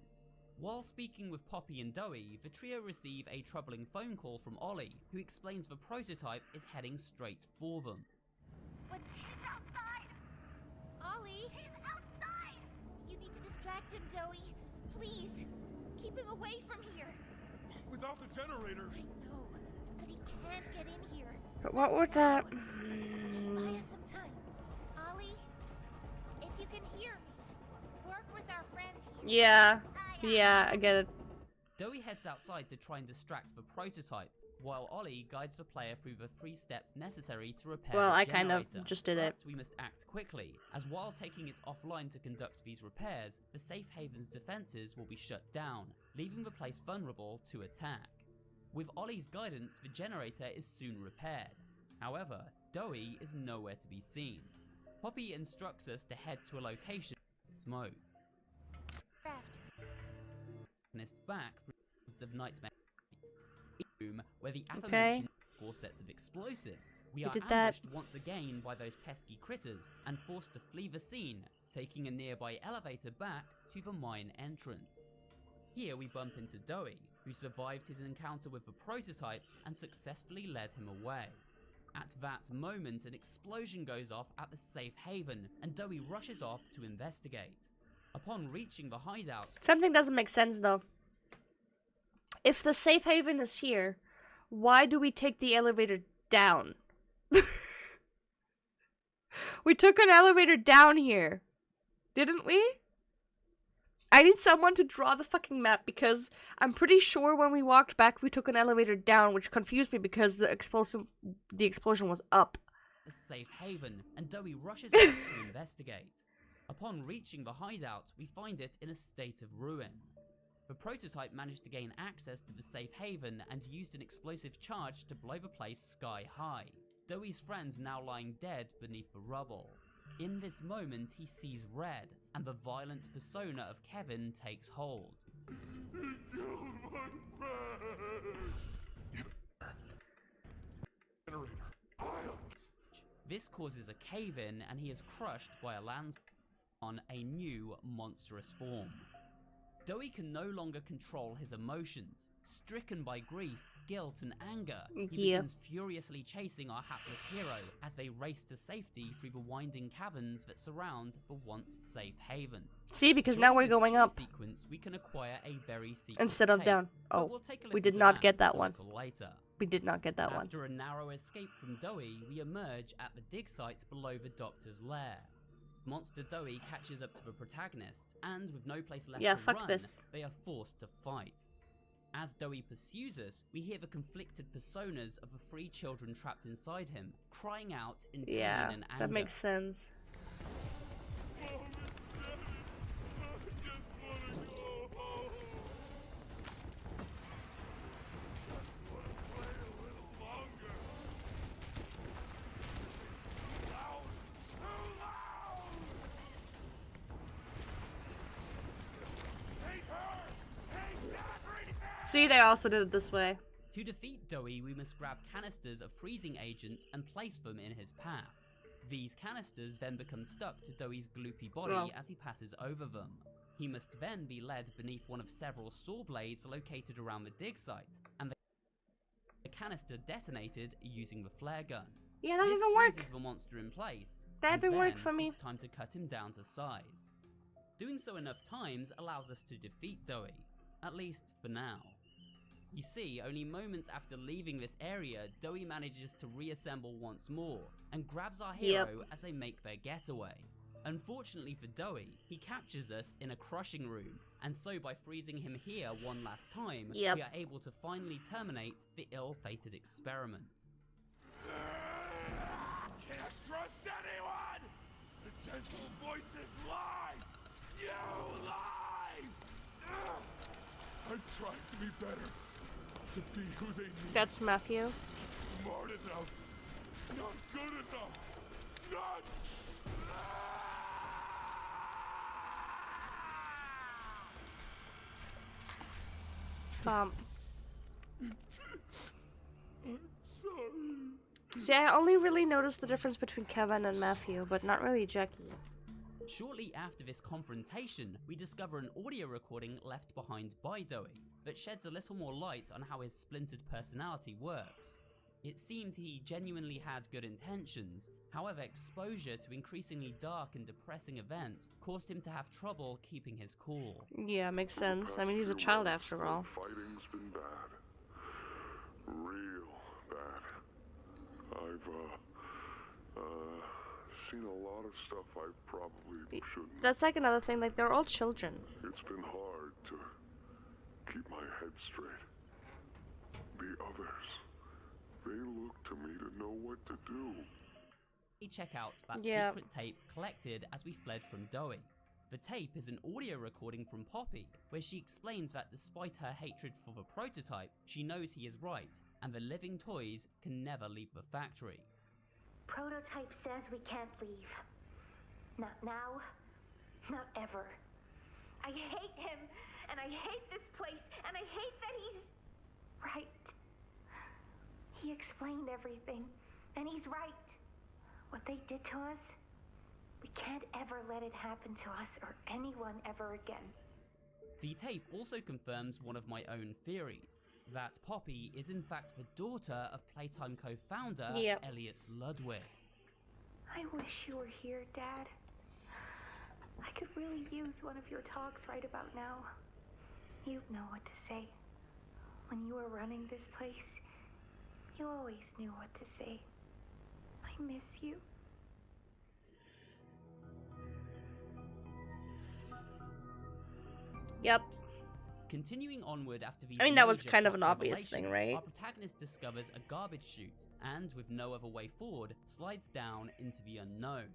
While speaking with Poppy and Doey, the trio receive a troubling phone call from Ollie, who explains the prototype is heading straight for them. What's... He's outside! Ollie! He's outside! You need to distract him, Doey. Please. Keep him away from here. Without the generator. I know, but he can't get in here. But what would that... Just buy us some time. Ollie, if you can hear me, work with our friend here. Yeah. Yeah, I get it. Doey heads outside to try and distract the prototype, while Ollie guides the player through the 3 steps necessary to repair Well, the I kind of generator. just did it. But we must act quickly, as while taking it offline to conduct these repairs, the safe haven's defenses will be shut down, leaving the place vulnerable to attack. With Ollie's guidance, the generator is soon repaired. However, Doey is nowhere to be seen. Poppy instructs us to head to a location with smoke. Back of Nightmare room where the aforementioned 4 sets of explosives. We are did that. ambushed once again by those pesky critters and forced to flee the scene, taking a nearby elevator back to the mine entrance. Here we bump into Doey, who survived his encounter with the prototype and successfully led him away. At that moment, an explosion goes off at the safe haven, and Doey rushes off to investigate. Upon reaching the hideout, Something doesn't make sense though. If the safe haven is here, why do we take the elevator down? We took an elevator down here, didn't we? I need someone to draw the fucking map because I'm pretty sure when we walked back we took an elevator down, which confused me because the explosion was up. the safe haven, and Doey rushes out to investigate. Upon reaching the hideout, we find it in a state of ruin. The prototype managed to gain access to the safe haven and used an explosive charge to blow the place sky high. Doey's friends now lying dead beneath the rubble. In this moment, he sees red, and the violent persona of Kevin takes hold. This causes a cave-in, and he is crushed by a landslide on a new monstrous form. Doey can no longer control his emotions. Stricken by grief, guilt, and anger, he begins furiously chasing our hapless hero as they race to safety through the winding caverns that surround the once safe haven. See, because now we're going up sequence, we can acquire a very secret instead of tape, down. but Oh, we'll take a we listen did to not get that a one. little later. We did not get that one. After a narrow escape from Doey, we emerge at the dig site below the Doctor's lair. Monster Doey catches up to the protagonist, and with no place left to fuck run, this. they are forced to fight. As Doey pursues us, we hear the conflicted personas of the 3 children trapped inside him, crying out in pain Yeah, and anger. that makes sense. See, they also did it this way. To defeat Doey, we must grab canisters of freezing agent and place them in his path. These canisters then become stuck to Doey's gloopy body as he passes over them. He must then be led beneath one of several saw blades located around the dig site, and the canister detonated using the flare gun. Yeah, that This doesn't work. freezes the monster in place. That and didn't work then for me. It's time to cut him down to size. Doing so enough times allows us to defeat Doey. at least for now. You see, only moments after leaving this area, Doe manages to reassemble once more, and grabs our hero as they make their getaway. Unfortunately for Doe, he captures us in a crushing room, and so by freezing him here one last time, we are able to finally terminate the ill-fated experiment. Can't trust anyone! The gentle voices lie! You lie! I'm trying to be better. To be who they need. That's Matthew. Smart enough. Not good enough. Not... Bump. I'm sorry. See, I only really noticed the difference between Kevin and Matthew, but not really Jackie. Shortly after this confrontation, we discover an audio recording left behind by Doe that sheds a little more light on how his splintered personality works. It seems he genuinely had good intentions, however exposure to increasingly dark and depressing events caused him to have trouble keeping his cool. Yeah, makes sense. I mean, he's a child after all. Fighting's been bad. Real bad. I've, seen a lot of stuff I probably shouldn't. That's like another thing, like, they're all children. It's been hard to keep my head straight. The others, they look to me to know what to do. We check out that secret tape collected as we fled from Doe. The tape is an audio recording from Poppy, where she explains that despite her hatred for the prototype, she knows he is right, and the living toys can never leave the factory. Prototype says we can't leave. Not now, not ever. I hate him, and I hate this place, and I hate that he's right. He explained everything, and he's right. What they did to us, we can't ever let it happen to us or anyone ever again. The tape also confirms one of my own theories, that Poppy is in fact the daughter of Playtime co-founder Elliot Ludwig. I wish you were here, Dad. I could really use one of your talks right about now. You know what to say. When you were running this place, you always knew what to say. I miss you. Yep. Continuing onward after these that was major kind of an plot obvious thing, right? Our protagonist discovers a garbage chute and, with no other way forward, slides down into the unknown.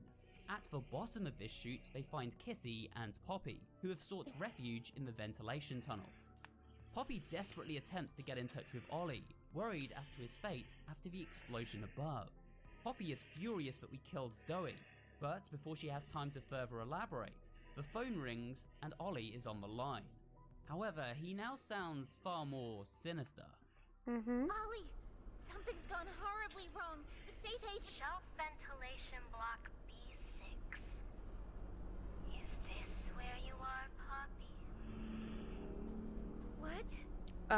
At the bottom of this chute, they find Kissy and Poppy, who have sought refuge in the ventilation tunnels. Poppy desperately attempts to get in touch with Ollie, worried as to his fate after the explosion above. Poppy is furious that we killed Doe, but before she has time to further elaborate, the phone rings and Ollie is on the line. However, he now sounds far more sinister. Ollie, something's gone horribly wrong. The safe haven... Shelf ventilation block B6. Is this where you are, Poppy? What? Stay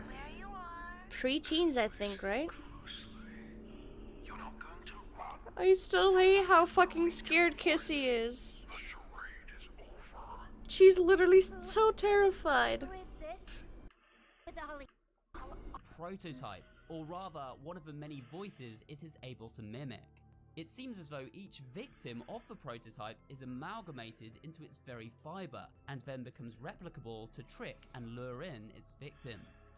where you are. Pre-teens, I think, right? You're not going to run. I still hate how fucking scared Kissy is. The charade is over. She's literally so terrified. Who is this? With Ollie. Prototype, or rather, one of the many voices it is able to mimic. It seems as though each victim of the prototype is amalgamated into its very fiber, and then becomes replicable to trick and lure in its victims.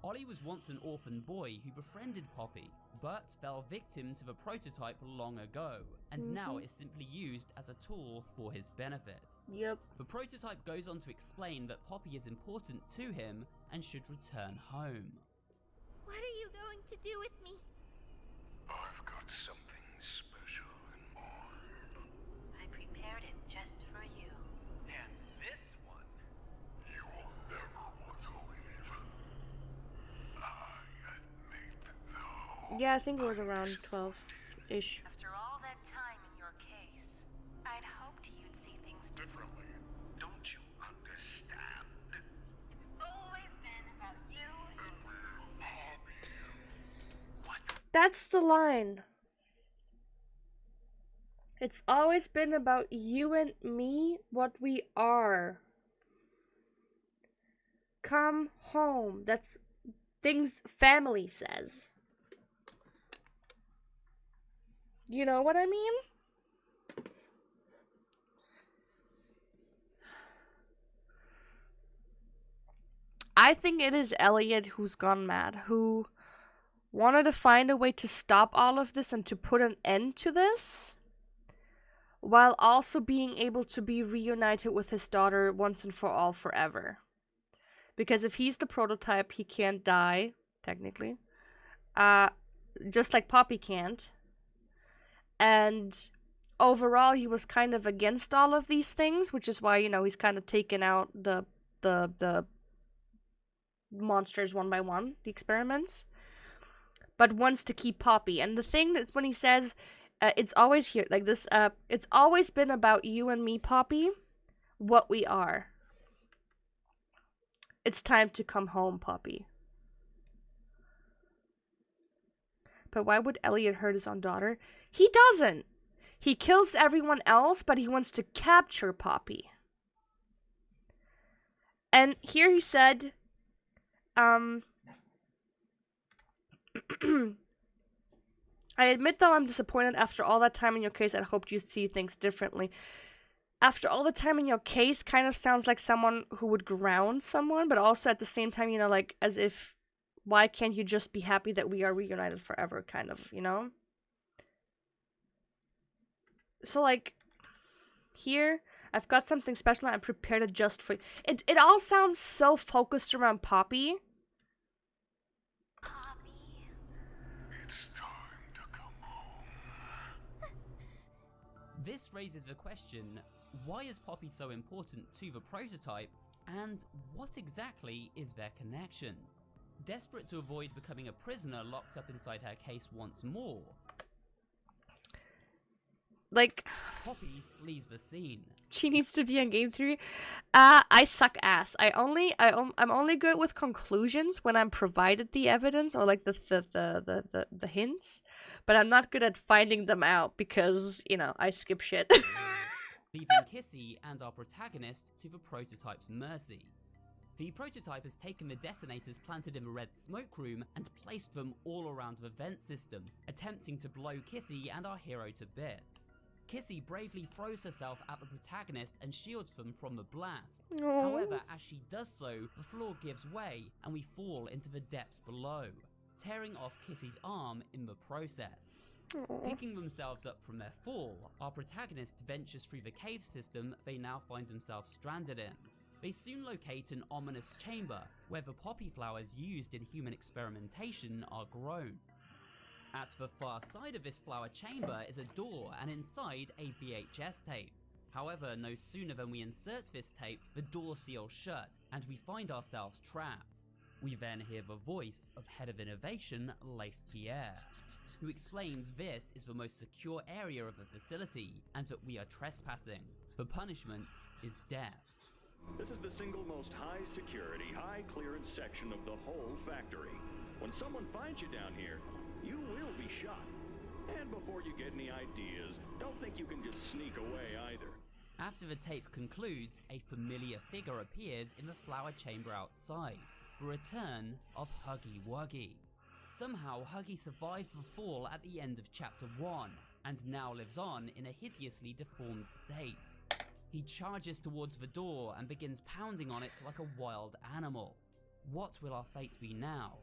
Ollie was once an orphan boy who befriended Poppy, but fell victim to the prototype long ago, and now is simply used as a tool for his benefit. Yep. The prototype goes on to explain that Poppy is important to him and should return home. What are you going to do with me? I've got something special in mind. I prepared it just for you. And this one, you will never want to leave. I admit, though. Yeah, I think it was around 12-ish. After all that time in your case, I'd hoped you'd see things Differently, don't you understand? It's always been about you. That's the line. It's always been about you and me, what we are. come home. That's things family says. You know what I mean? I think it is Elliot who's gone mad, who wanted to find a way to stop all of this and to put an end to this, while also being able to be reunited with his daughter once and for all forever. Because if he's the prototype, he can't die, technically. Just like Poppy can't. And overall, he was kind of against all of these things, which is why, you know, he's kind of taken out the monsters one by one, the experiments, but wants to keep Poppy. And the thing that when he says, it's always here, like this, it's always been about you and me, Poppy, what we are. It's time to come home, Poppy. But why would Elliot hurt his own daughter? He doesn't. He kills everyone else, but he wants to capture Poppy. And here he said, I admit, though, I'm disappointed. After all that time in your case, I hoped you'd see things differently. After all the time in your case kind of sounds like someone who would ground someone, but also at the same time, you know, like, as if, why can't you just be happy that we are reunited forever, kind of, you know? So, like, here, I've got something special and I'm prepared just for you. It all sounds so focused around Poppy. It's time to come home. This raises the question, why is Poppy so important to the prototype, and what exactly is their connection? Desperate to avoid becoming a prisoner locked up inside her case once more, like, Poppy flees the scene. She needs to be on game 3. I suck ass. I'm only good with conclusions when I'm provided the evidence or like the hints, but I'm not good at finding them out because, you know, I skip shit. Leaving Kissy and our protagonist to the prototype's mercy. The prototype has taken the detonators planted in the red smoke room and placed them all around the vent system, attempting to blow Kissy and our hero to bits. Kissy bravely throws herself at the protagonist and shields them from the blast. Aww. However, as she does so, the floor gives way and we fall into the depths below, tearing off Kissy's arm in the process. Aww. Picking themselves up from their fall, our protagonist ventures through the cave system they now find themselves stranded in. They soon locate an ominous chamber where the poppy flowers used in human experimentation are grown. At the far side of this flower chamber is a door and inside a VHS tape. However, no sooner than we insert this tape, the door seals shut and we find ourselves trapped. We then hear the voice of Head of Innovation, Leif Pierre, who explains this is the most secure area of the facility and that we are trespassing. The punishment is death. This is the single most high security, high clearance section of the whole factory. When someone finds you down here, you will be shot. And before you get any ideas, don't think you can just sneak away either. After the tape concludes, a familiar figure appears in the flower chamber outside, the return of Huggy Wuggy. Somehow Huggy survived the fall at the end of chapter 1, and now lives on in a hideously deformed state. He charges towards the door and begins pounding on it like a wild animal. What will our fate be now?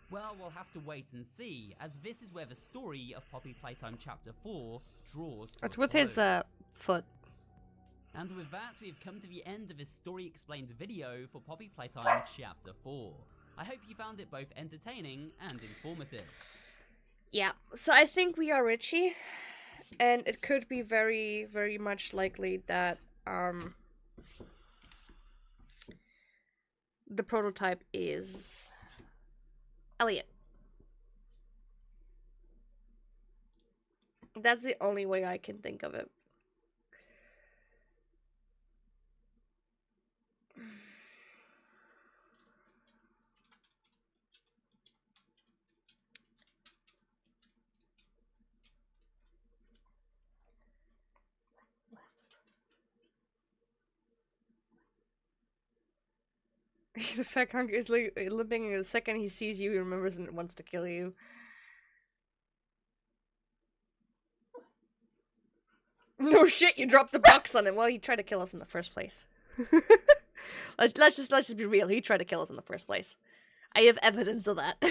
Well, we'll have to wait and see, as this is where the story of Poppy Playtime Chapter 4 draws to It's a with his close. foot. And with that, we've come to the end of this story explained video for Poppy Playtime Chapter 4. I hope you found it both entertaining and informative. Yeah, so I think we are Richie, and it could be very, very much likely that the prototype is Elliot. That's the only way I can think of it. The fat conker is limping. The second he sees you, he remembers and wants to kill you. No shit, you dropped the box on him. Well, he tried to kill us in the first place. let's just be real. He tried to kill us in the first place. I have evidence of that.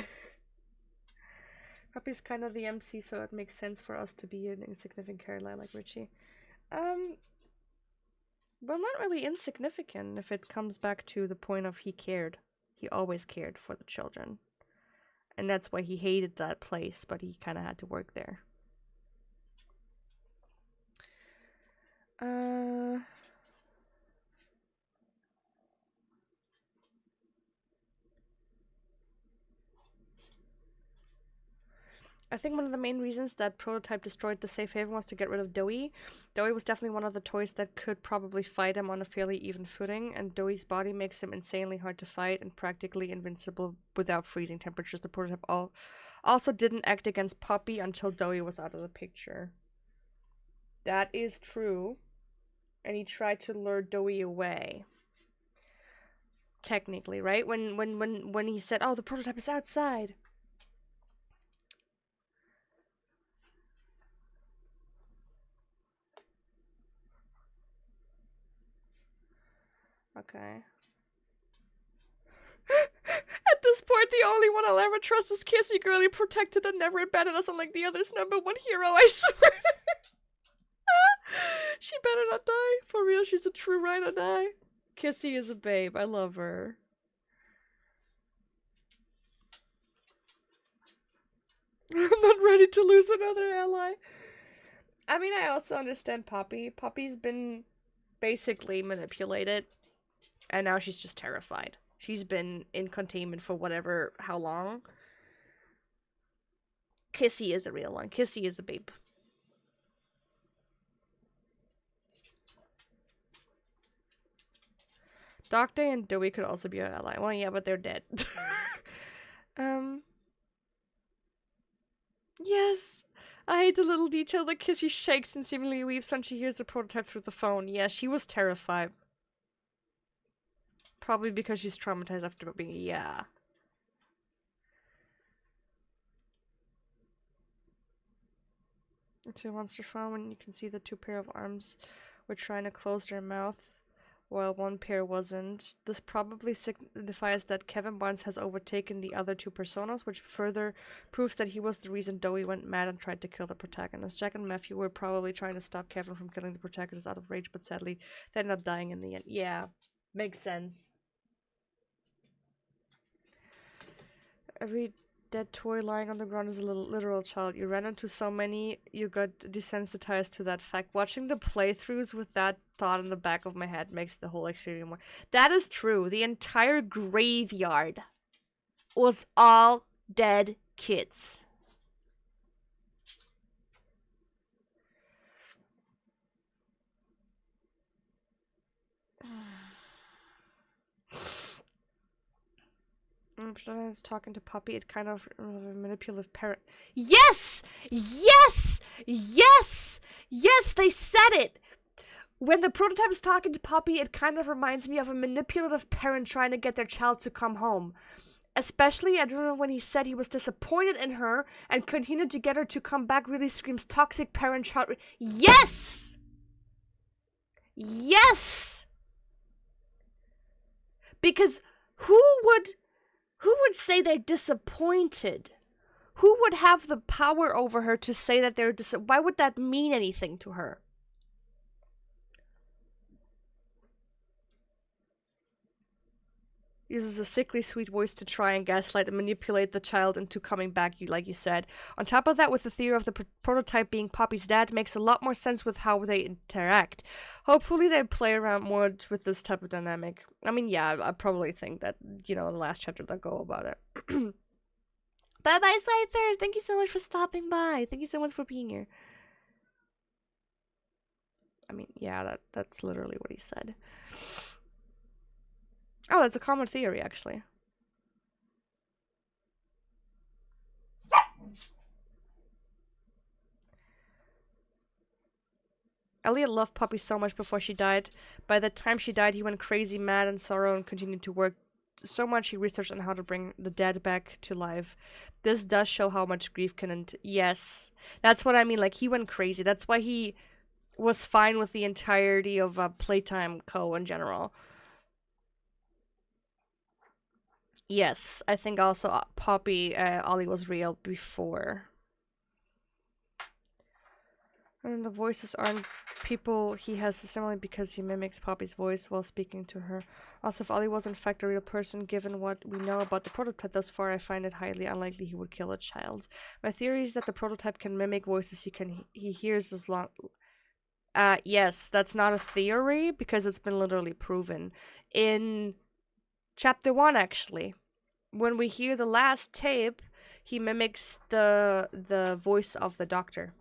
Poppy's kind of the MC, so it makes sense for us to be an insignificant character like Richie. Well, not really insignificant if it comes back to the point of he cared. He always cared for the children. And that's why he hated that place, but he kind of had to work there. I think one of the main reasons that Prototype destroyed the safe haven was to get rid of Doey. Doey was definitely one of the toys that could probably fight him on a fairly even footing, and Doey's body makes him insanely hard to fight and practically invincible without freezing temperatures. The Prototype also didn't act against Poppy until Doey was out of the picture. That is true. And he tried to lure Doey away. Technically, right? When he said, "Oh, the Prototype is outside." Okay. At this point, the only one I'll ever trust is Kissy Girlie, protected and never abandoned us unlike the others. #1 hero, I swear. She better not die. For real, she's a true ride or die. Kissy is a babe. I love her. I'm not ready to lose another ally. I mean, I also understand Poppy. Poppy's been basically manipulated. And now she's just terrified. She's been in containment for how long. Kissy is a real one. Kissy is a babe. Dog Day and Doey could also be our ally. Well, yeah, but they're dead. Yes! I hate the little detail that Kissy shakes and seemingly weeps when she hears the Prototype through the phone. Yeah, she was terrified. Probably because she's traumatized after being, yeah. Into a monster phone when you can see the two pair of arms were trying to close their mouth while one pair wasn't. This probably signifies that Kevin Barnes has overtaken the other two personas, which further proves that he was the reason Doey went mad and tried to kill the protagonist. Jack and Matthew were probably trying to stop Kevin from killing the protagonist out of rage, but sadly, they ended up dying in the end. Yeah, makes sense. Every dead toy lying on the ground is a little literal child. You ran into so many, you got desensitized to that fact. Watching the playthroughs with that thought in the back of my head makes the whole experience more. That is true. The entire graveyard was all dead kids. When is talking to Poppy, it kind of a manipulative parent. Yes! Yes! Yes! Yes, they said it! When the Prototype is talking to Poppy, it kind of reminds me of a manipulative parent trying to get their child to come home. Especially, I don't know, when he said he was disappointed in her and continued to get her to come back, really screams toxic parent-child. Yes! Yes! Because who would say they're disappointed? Who would have the power over her to say that they're why would that mean anything to her? Uses a sickly sweet voice to try and gaslight and manipulate the child into coming back, like you said. On top of that, with the theory of the Prototype being Poppy's dad, makes a lot more sense with how they interact. Hopefully they play around more with this type of dynamic. I mean, yeah, I probably think that, in the last chapter they'll go about it. Bye-bye, Scyther! Thank you so much for stopping by. Thank you so much for being here. I mean, yeah, that's literally what he said. Oh, that's a common theory, actually. Elliot loved Poppy so much before she died. By the time she died, he went crazy, mad, and sorrow and continued to work so much he researched on how to bring the dead back to life. This does show how much grief can yes, that's what I mean. Like, he went crazy. That's why he was fine with the entirety of Playtime Co. in general. Yes, I think also Poppy, Ollie was real before. And the voices aren't people he has similarly because he mimics Poppy's voice while speaking to her. Also, if Ollie was in fact a real person, given what we know about the prototype thus far, I find it highly unlikely he would kill a child. My theory is that the prototype can mimic voices he hears as long... yes, that's not a theory, because it's been literally proven. In Chapter 1, actually, when we hear the last tape, he mimics the voice of the doctor.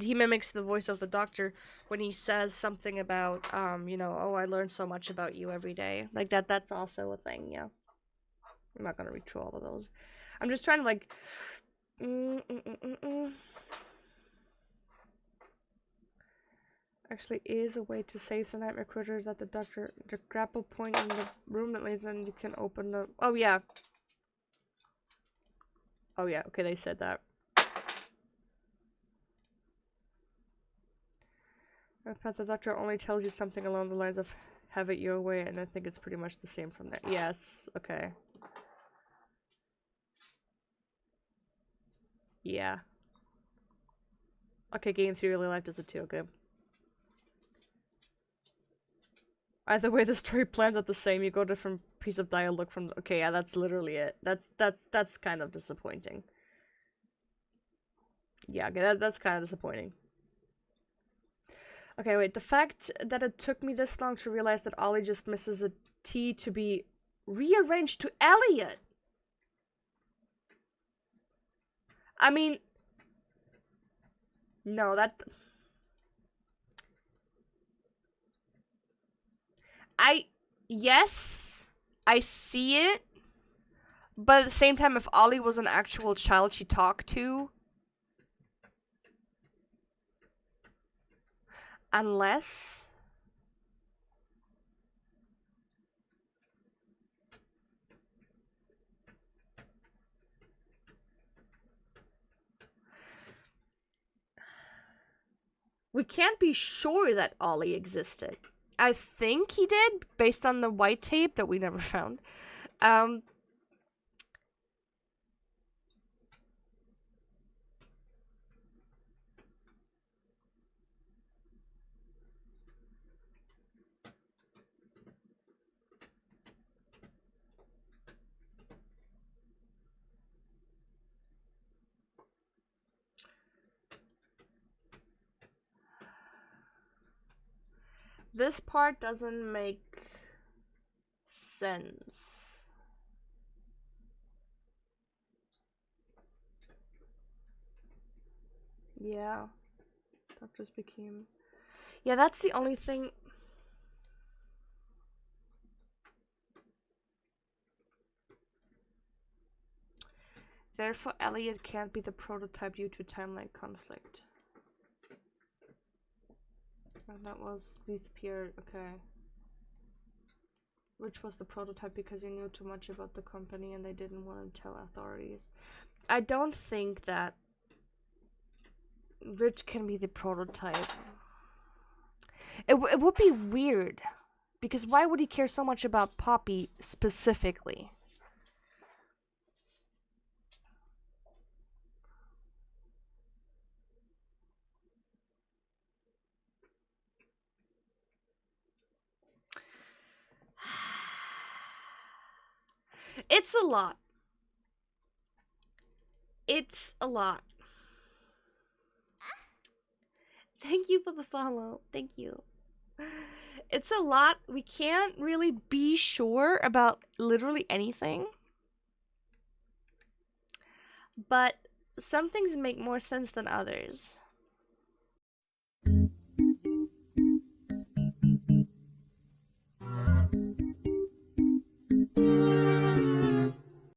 He mimics the voice of the doctor when he says something about, you know, oh, I learned so much about you every day. Like, that's also a thing, yeah. I'm not gonna read through all of those. I'm just trying to, like... Actually is a way to save the nightmare critter that the grapple point in the room that leads in, you can open the... Oh, yeah. Oh, yeah, okay, they said that. But the doctor only tells you something along the lines of have it your way, and I think it's pretty much the same from there. Yes, okay. Yeah. Okay, game theory, real life does it too, okay. Either way, the story plans out the same. You go different piece of dialogue from... Okay, yeah, that's literally it. That's kind of disappointing. Yeah, okay, that's kind of disappointing. Okay, wait, the fact that it took me this long to realize that Ollie just misses a T to be rearranged to Elliot. I mean... No, that... Yes, I see it, but at the same time, if Ollie was an actual child she talked to, unless... We can't be sure that Ollie existed. I think he did, based on the white tape that we never found. This part doesn't make sense. Yeah. Doctors became... Yeah, that's the only thing... Therefore, Elliot can't be the prototype due to timeline conflict. And that was Leith Pierre, okay. Rich was the prototype because he knew too much about the company and they didn't want to tell authorities. I don't think that Rich can be the prototype. It would be weird. Because why would he care so much about Poppy specifically? It's a lot. It's a lot. Thank you for the follow. Thank you. It's a lot. We can't really be sure about literally anything. But some things make more sense than others.